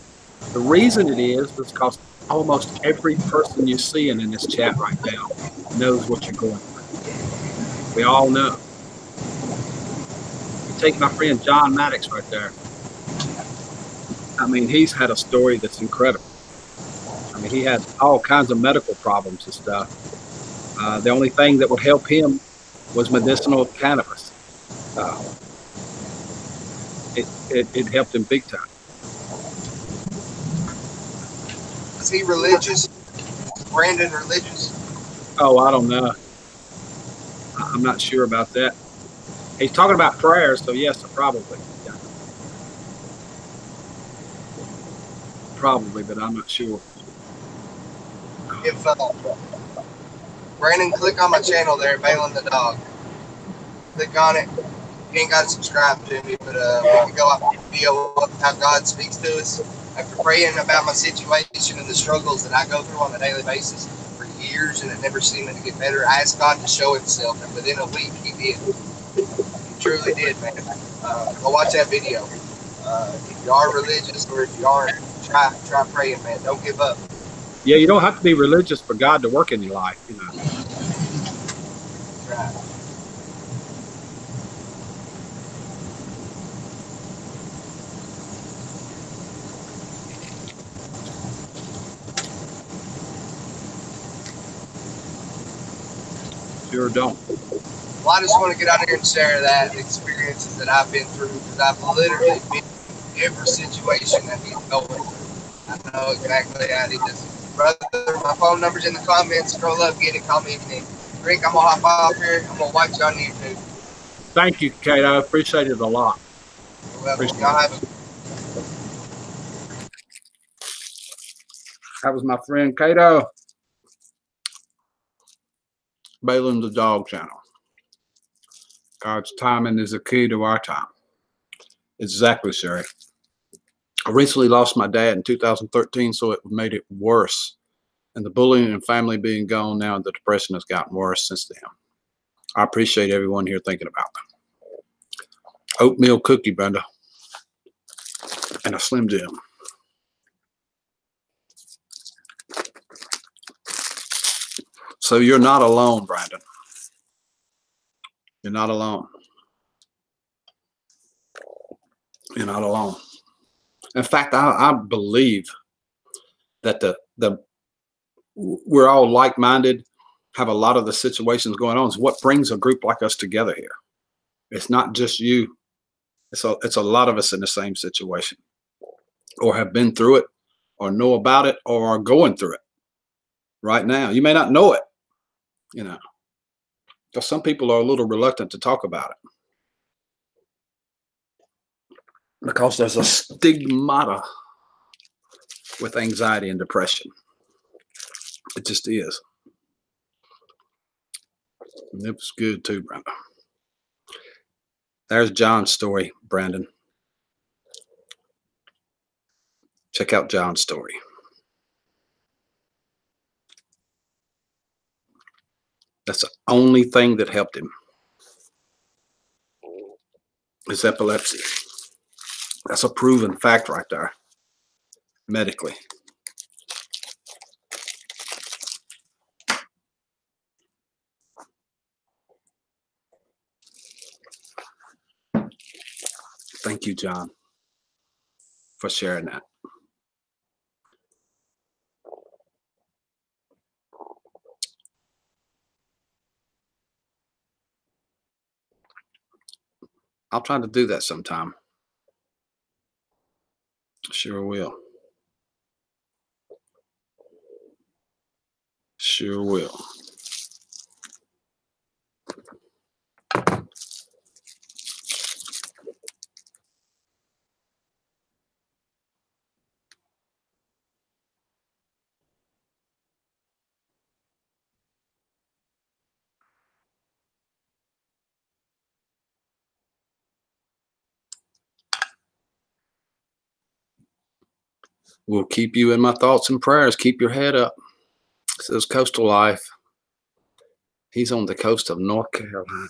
The reason it is because almost every person you're seeing in this chat right now knows what you're going through. We all know. You take my friend John Maddox right there. I mean, he's had a story that's incredible. I mean, he had all kinds of medical problems and stuff. The only thing that would help him was medicinal cannabis. It helped him big time. Is he religious? Brandon religious? Oh, I don't know. I'm not sure about that. He's talking about prayers, so yes, probably. Yeah. Probably, but I'm not sure. If Brandon, click on my channel there, Balin the Dog. Click on it. You ain't got to subscribe to me, but we can go out and video of how God speaks to us. After praying about my situation and the struggles that I go through on a daily basis for years, and it never seemed to get better, I asked God to show himself, and within a week he did. He truly did, man. Go watch that video. If you are religious or if you aren't, try praying, man. Don't give up. Yeah, you don't have to be religious for God to work in your life, you know. Right. Sure don't. Well, I just want to get out here and share that, the experiences that I've been through, because I've literally been in every situation that he's going through. I know exactly how he does. Brother, my phone number's in the comments. Scroll up, get it, call me if you need. Rick, I'm going to hop off here. I'm going to watch you on YouTube. Thank you, Kate. I appreciate it a lot. Well, y'all have a That was my friend Cato. Balin the Dog channel. God's timing is the key to our time. Exactly, Sherry. I recently lost my dad in 2013, so it made it worse. And the bullying and family being gone now, the depression has gotten worse since then. I appreciate everyone here thinking about them. Oatmeal cookie, Brenda. And a Slim Jim. So you're not alone, Brandon. You're not alone. You're not alone. In fact, I believe that we're all like-minded, have a lot of the situations going on. Is what brings a group like us together here. It's not just you. It's a lot of us in the same situation, or have been through it, or know about it, or are going through it right now. You may not know it, you know, because some people are a little reluctant to talk about it because there's a stigmata with anxiety and depression. It just is. And it was good too, Brandon. There's John's story, Brandon. Check out John's story. That's the only thing that helped him is epilepsy. That's a proven fact right there, medically. Thank you, John, for sharing that. I'll try to do that sometime. Sure will. Sure will. We'll keep you in my thoughts and prayers. Keep your head up. It says Coastal Life. He's on the coast of North Carolina.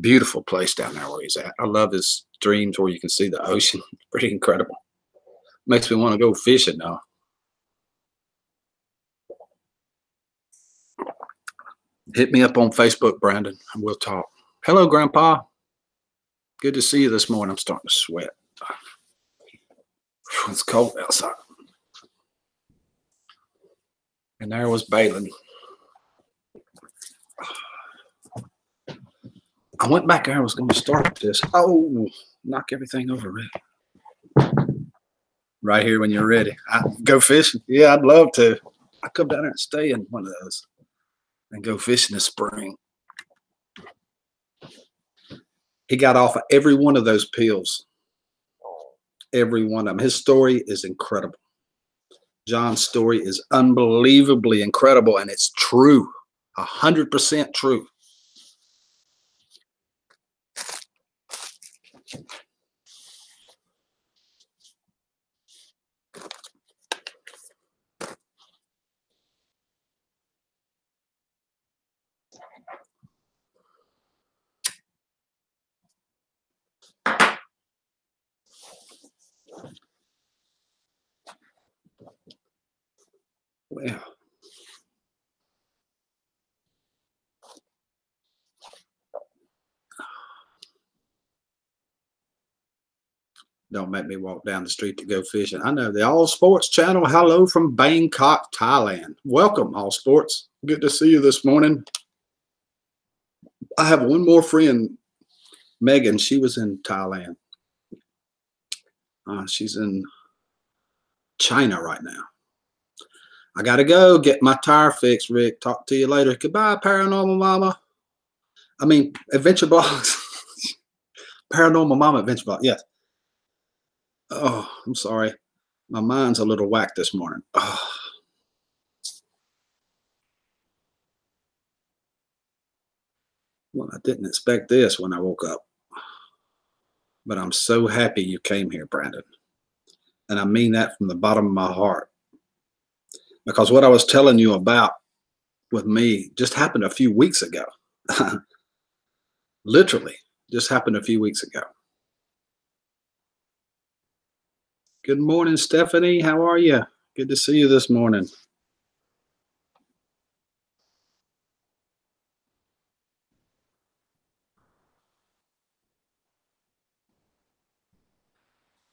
Beautiful place down there where he's at. I love his streams where you can see the ocean. Pretty incredible. Makes me want to go fishing now. Hit me up on Facebook, Brandon, and we'll talk. Hello, Grandpa. Good to see you this morning. I'm starting to sweat. It's cold outside. And there was Balin. I went back there. I was going to start this. Oh, knock everything over, Rick. Right here when you're ready. Go fishing. Yeah, I'd love to. I come down there and stay in one of those and go fishing this spring. He got off of every one of those pills. Every one of them. His story is incredible. John's story is unbelievably incredible, and it's true. 100% true. Well, don't make me walk down the street to go fishing. I know the All Sports channel. Hello from Bangkok, Thailand. Welcome, All Sports. Good to see you this morning. I have one more friend, Megan. She was in Thailand. She's in China right now. I got to go get my tire fixed, Rick. Talk to you later. Goodbye, Paranormal Mama. I mean, Adventure Blogs. Paranormal Mama Adventure Blog. Yes. Oh, I'm sorry. My mind's a little whacked this morning. Oh. Well, I didn't expect this when I woke up. But I'm so happy you came here, Brandon. And I mean that from the bottom of my heart. Because what I was telling you about with me just happened a few weeks ago. Literally, just happened a few weeks ago. Good morning, Stephanie. How are you? Good to see you this morning.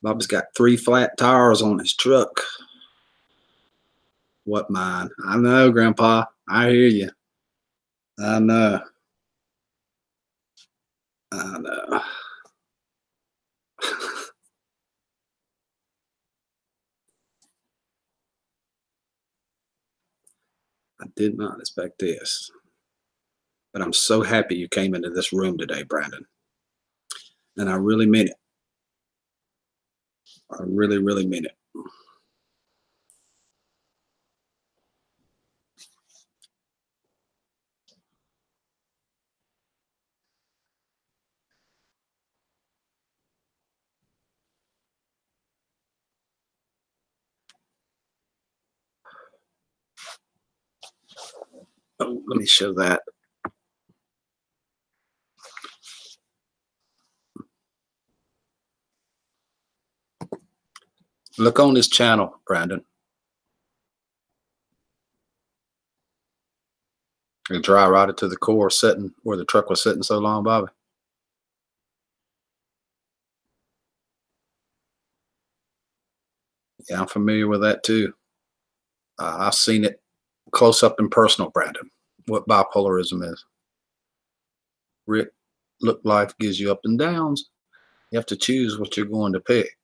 Bob's got 3 flat tires on his truck. What mine? I know, Grandpa. I hear you. I know. I know. I did not expect this. But I'm so happy you came into this room today, Brandon. And I really mean it. I really, really mean it. Oh, let me show that. Look on this channel, Brandon. You dry rotted to the core, sitting where the truck was sitting so long, Bobby. Yeah, I'm familiar with that too. I've seen it close up and personal, Brandon, what bipolarism is. Look, life gives you up and downs. You have to choose what you're going to pick.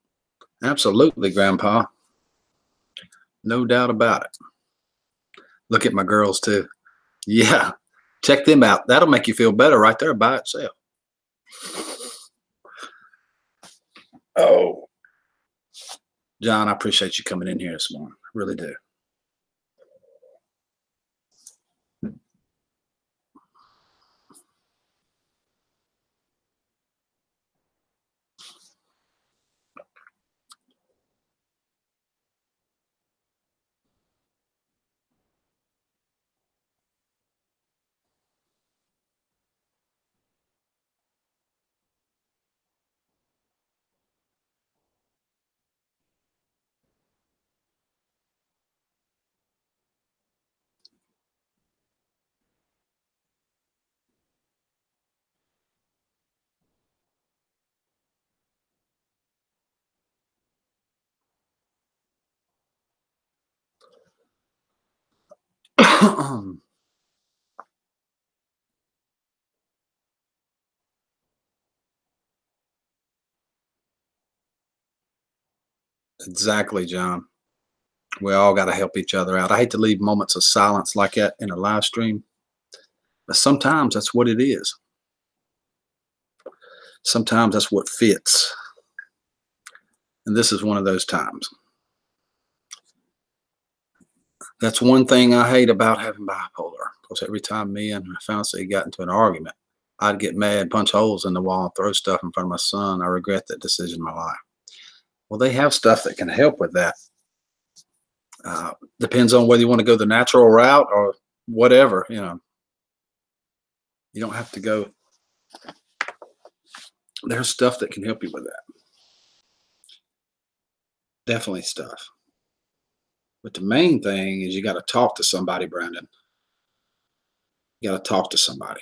Absolutely, Grandpa. No doubt about it. Look at my girls too. Yeah, check them out. That'll make you feel better right there by itself. Oh, John, I appreciate you coming in here this morning. I really do. Exactly, John. We all got to help each other out. I hate to leave moments of silence like that in a live stream, but sometimes that's what it is. Sometimes that's what fits. And this is one of those times. That's one thing I hate about having bipolar. Because every time me and my fiance got into an argument, I'd get mad, punch holes in the wall, and throw stuff in front of my son. I regret that decision in my life. Well, they have stuff that can help with that. Depends on whether you want to go the natural route or whatever, you know. You don't have to go. There's stuff that can help you with that. Definitely stuff. But the main thing is you got to talk to somebody, Brandon. You got to talk to somebody.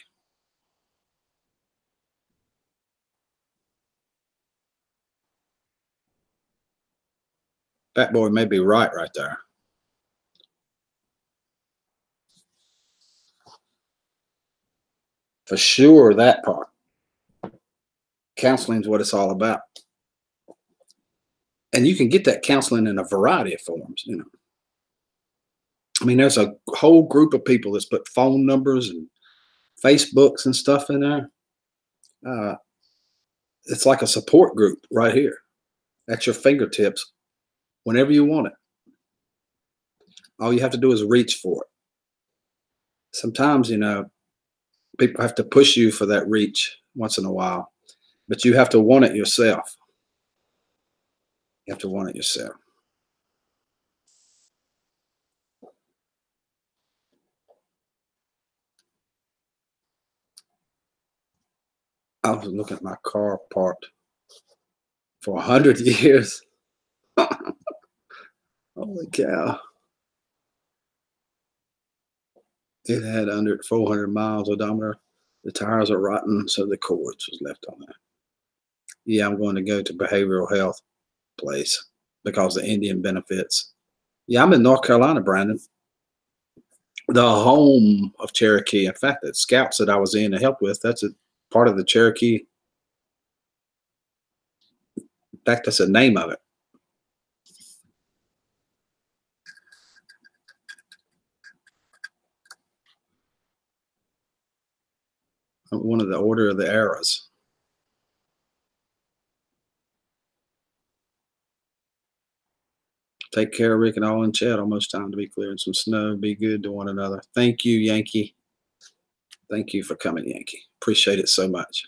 That boy may be right there. For sure, that part. Counseling is what it's all about. And you can get that counseling in a variety of forms, you know. I mean, there's a whole group of people that's put phone numbers and Facebooks and stuff in there. It's like a support group right here at your fingertips whenever you want it. All you have to do is reach for it. Sometimes, you know, people have to push you for that reach once in a while, but you have to want it yourself. You have to want it yourself. I was looking at my car parked for 100 years. Holy cow. It had under 400 miles odometer. The tires are rotten, so the cords was left on there. Yeah, I'm going to go to behavioral health. place because of the Indian benefits. Yeah, I'm in North Carolina, Brandon, the home of Cherokee. In fact, the scouts that I was in to help with, that's a part of the Cherokee. In fact, that's the name of it. One of the Order of the Arrows. Take care, Rick and all in chat. Almost time to be clearing some snow. Be good to one another. Thank you, Yankee. Thank you for coming, Yankee. Appreciate it so much.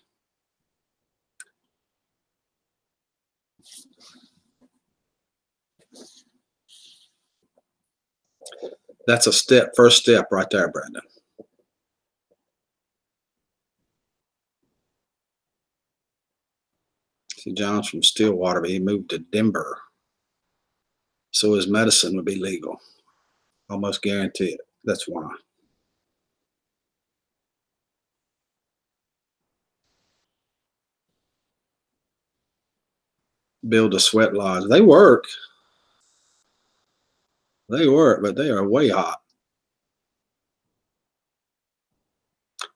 That's a step, first step right there, Brandon. See, John's from Stillwater, but he moved to Denver. So his medicine would be legal. Almost guarantee it. That's why. Build a sweat lodge. They work. They work, but they are way hot.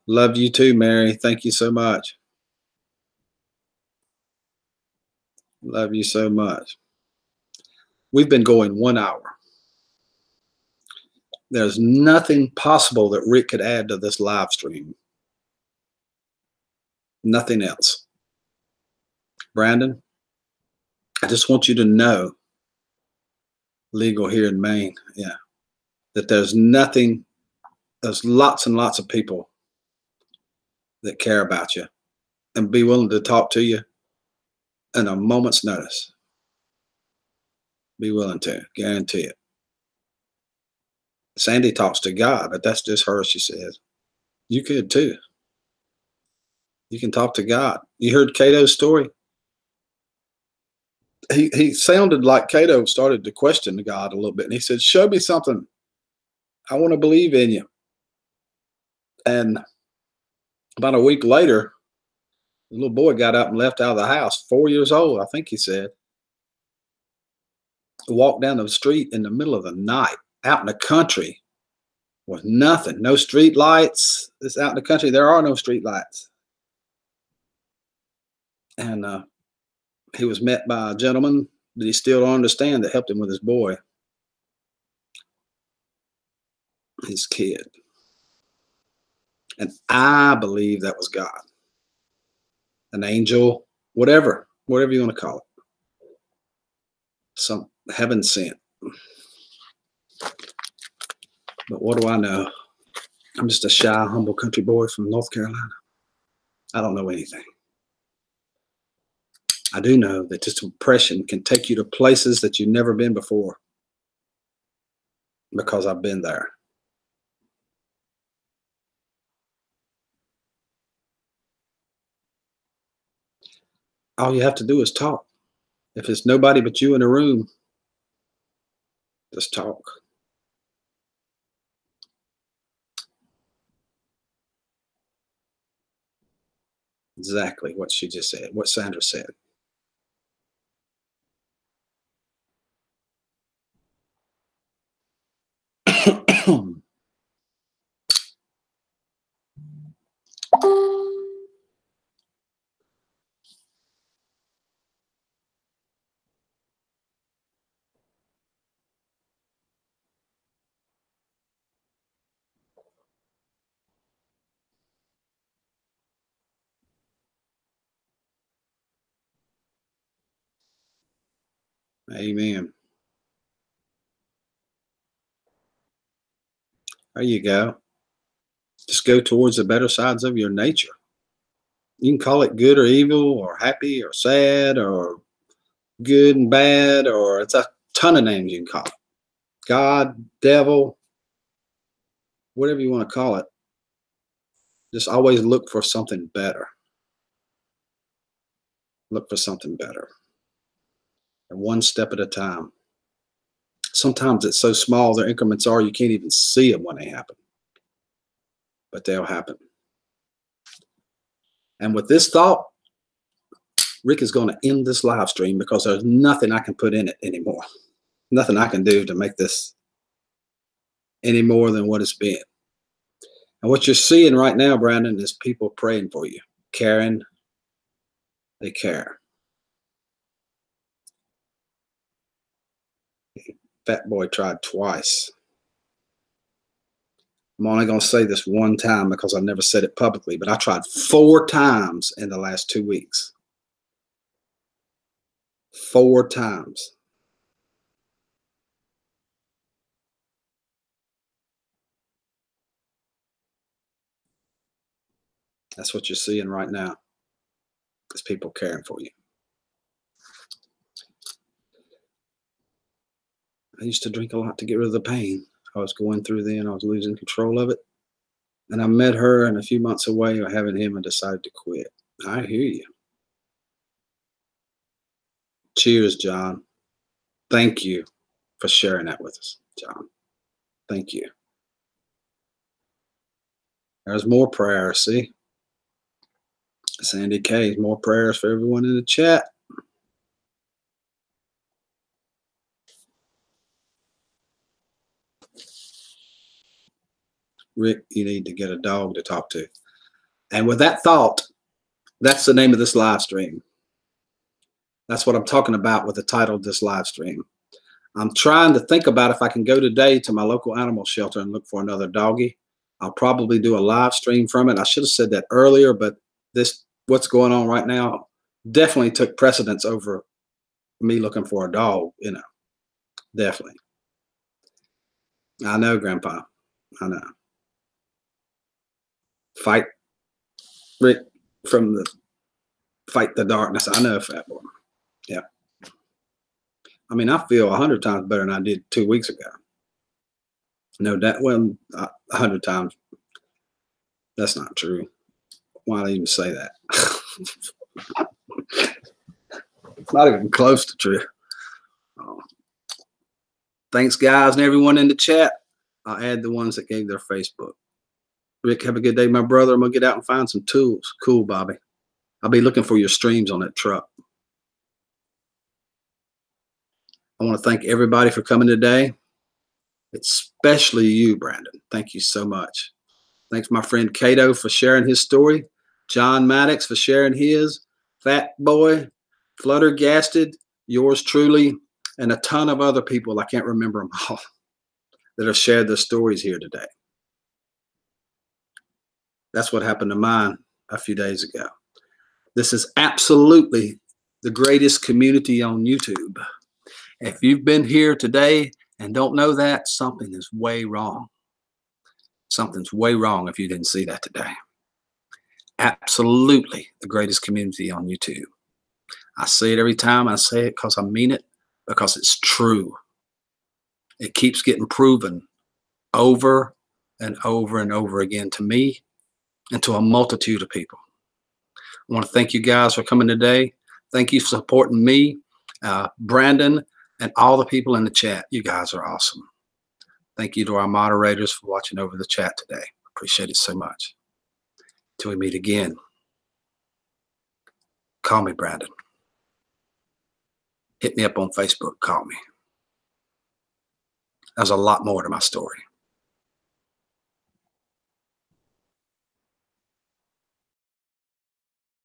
Love you too, Mary. Thank you so much. Love you so much. We've been going 1 hour. There's nothing possible that Rick could add to this live stream. Nothing else. Brandon, I just want you to know, legal here in Maine, yeah, that there's nothing, there's lots and lots of people that care about you and be willing to talk to you in a moment's notice. Be willing to, guarantee it. Sandy talks to God, but that's just her, she says. You could too. You can talk to God. You heard Cato's story? He sounded like Cato started to question God a little bit. And he said, show me something. I want to believe in you. And about a week later, the little boy got up and left out of the house, 4 years old, I think he said. Walked down the street in the middle of the night, out in the country with nothing, no street lights. It's out in the country. There are no street lights. And he was met by a gentleman that he still don't understand that helped him with his boy, his kid. And I believe that was God, an angel, whatever you want to call it. Some heaven sent. But what do I know? I'm just a shy, humble country boy from North Carolina. I don't know anything. I do know that this impression can take you to places that you've never been before, because I've been there. All you have to do is talk. If it's nobody but you in a room, just talk. Exactly what she just said, what Sandra said. Amen. There you go. Just go towards the better sides of your nature. You can call it good or evil or happy or sad or good and bad, or it's a ton of names you can call it. God, devil, whatever you want to call it. Just always look for something better. Look for something better. And one step at a time. Sometimes it's so small, their increments are, you can't even see them when they happen. But they'll happen. And with this thought, Rick is going to end this live stream because there's nothing I can put in it anymore. Nothing I can do to make this any more than what it's been. And what you're seeing right now, Brandon, is people praying for you, caring. They care. Fat boy tried twice. I'm only going to say this one time because I've never said it publicly, but I tried 4 times in the last 2 weeks. 4 times. That's what you're seeing right now. It's people caring for you. I used to drink a lot to get rid of the pain I was going through then. I was losing control of it. And I met her, and a few months away of having him, I decided to quit. I hear you. Cheers, John. Thank you for sharing that with us, John. Thank you. There's more prayers, see? Sandy K, more prayers for everyone in the chat. Rick, you need to get a dog to talk to. And with that thought, that's the name of this live stream. That's what I'm talking about with the title of this live stream. I'm trying to think about if I can go today to my local animal shelter and look for another doggy. I'll probably do a live stream from it. I should have said that earlier, but this, what's going on right now, definitely took precedence over me looking for a dog, you know, definitely. I know, Grandpa. I know. Fight, Rick, from the fight the darkness. I know, fat boy. Yeah. I mean, I feel 100 times better than I did 2 weeks ago. No, that, well, 100 times. That's not true. Why did I even say that? It's not even close to true. Thanks, guys, and everyone in the chat. I'll add the ones that gave their Facebook. Rick, have a good day, my brother. I'm going to get out and find some tools. Cool, Bobby. I'll be looking for your streams on that truck. I want to thank everybody for coming today, especially you, Brandon. Thank you so much. Thanks, my friend Cato, for sharing his story. John Maddox for sharing his. Fat Boy, Fluttergasted, yours truly, and a ton of other people. I can't remember them all that have shared their stories here today. That's what happened to mine a few days ago. This is absolutely the greatest community on YouTube. If you've been here today and don't know that, something is way wrong. Something's way wrong if you didn't see that today. Absolutely the greatest community on YouTube. I say it every time. I say it because I mean it, because it's true. It keeps getting proven over and over and over again to me and to a multitude of people. I want to thank you guys for coming today. Thank you for supporting me, Brandon, and all the people in the chat. You guys are awesome. Thank you to our moderators for watching over the chat today. Appreciate it so much. Till we meet again, call me Brandon. Hit me up on Facebook, call me. There's a lot more to my story.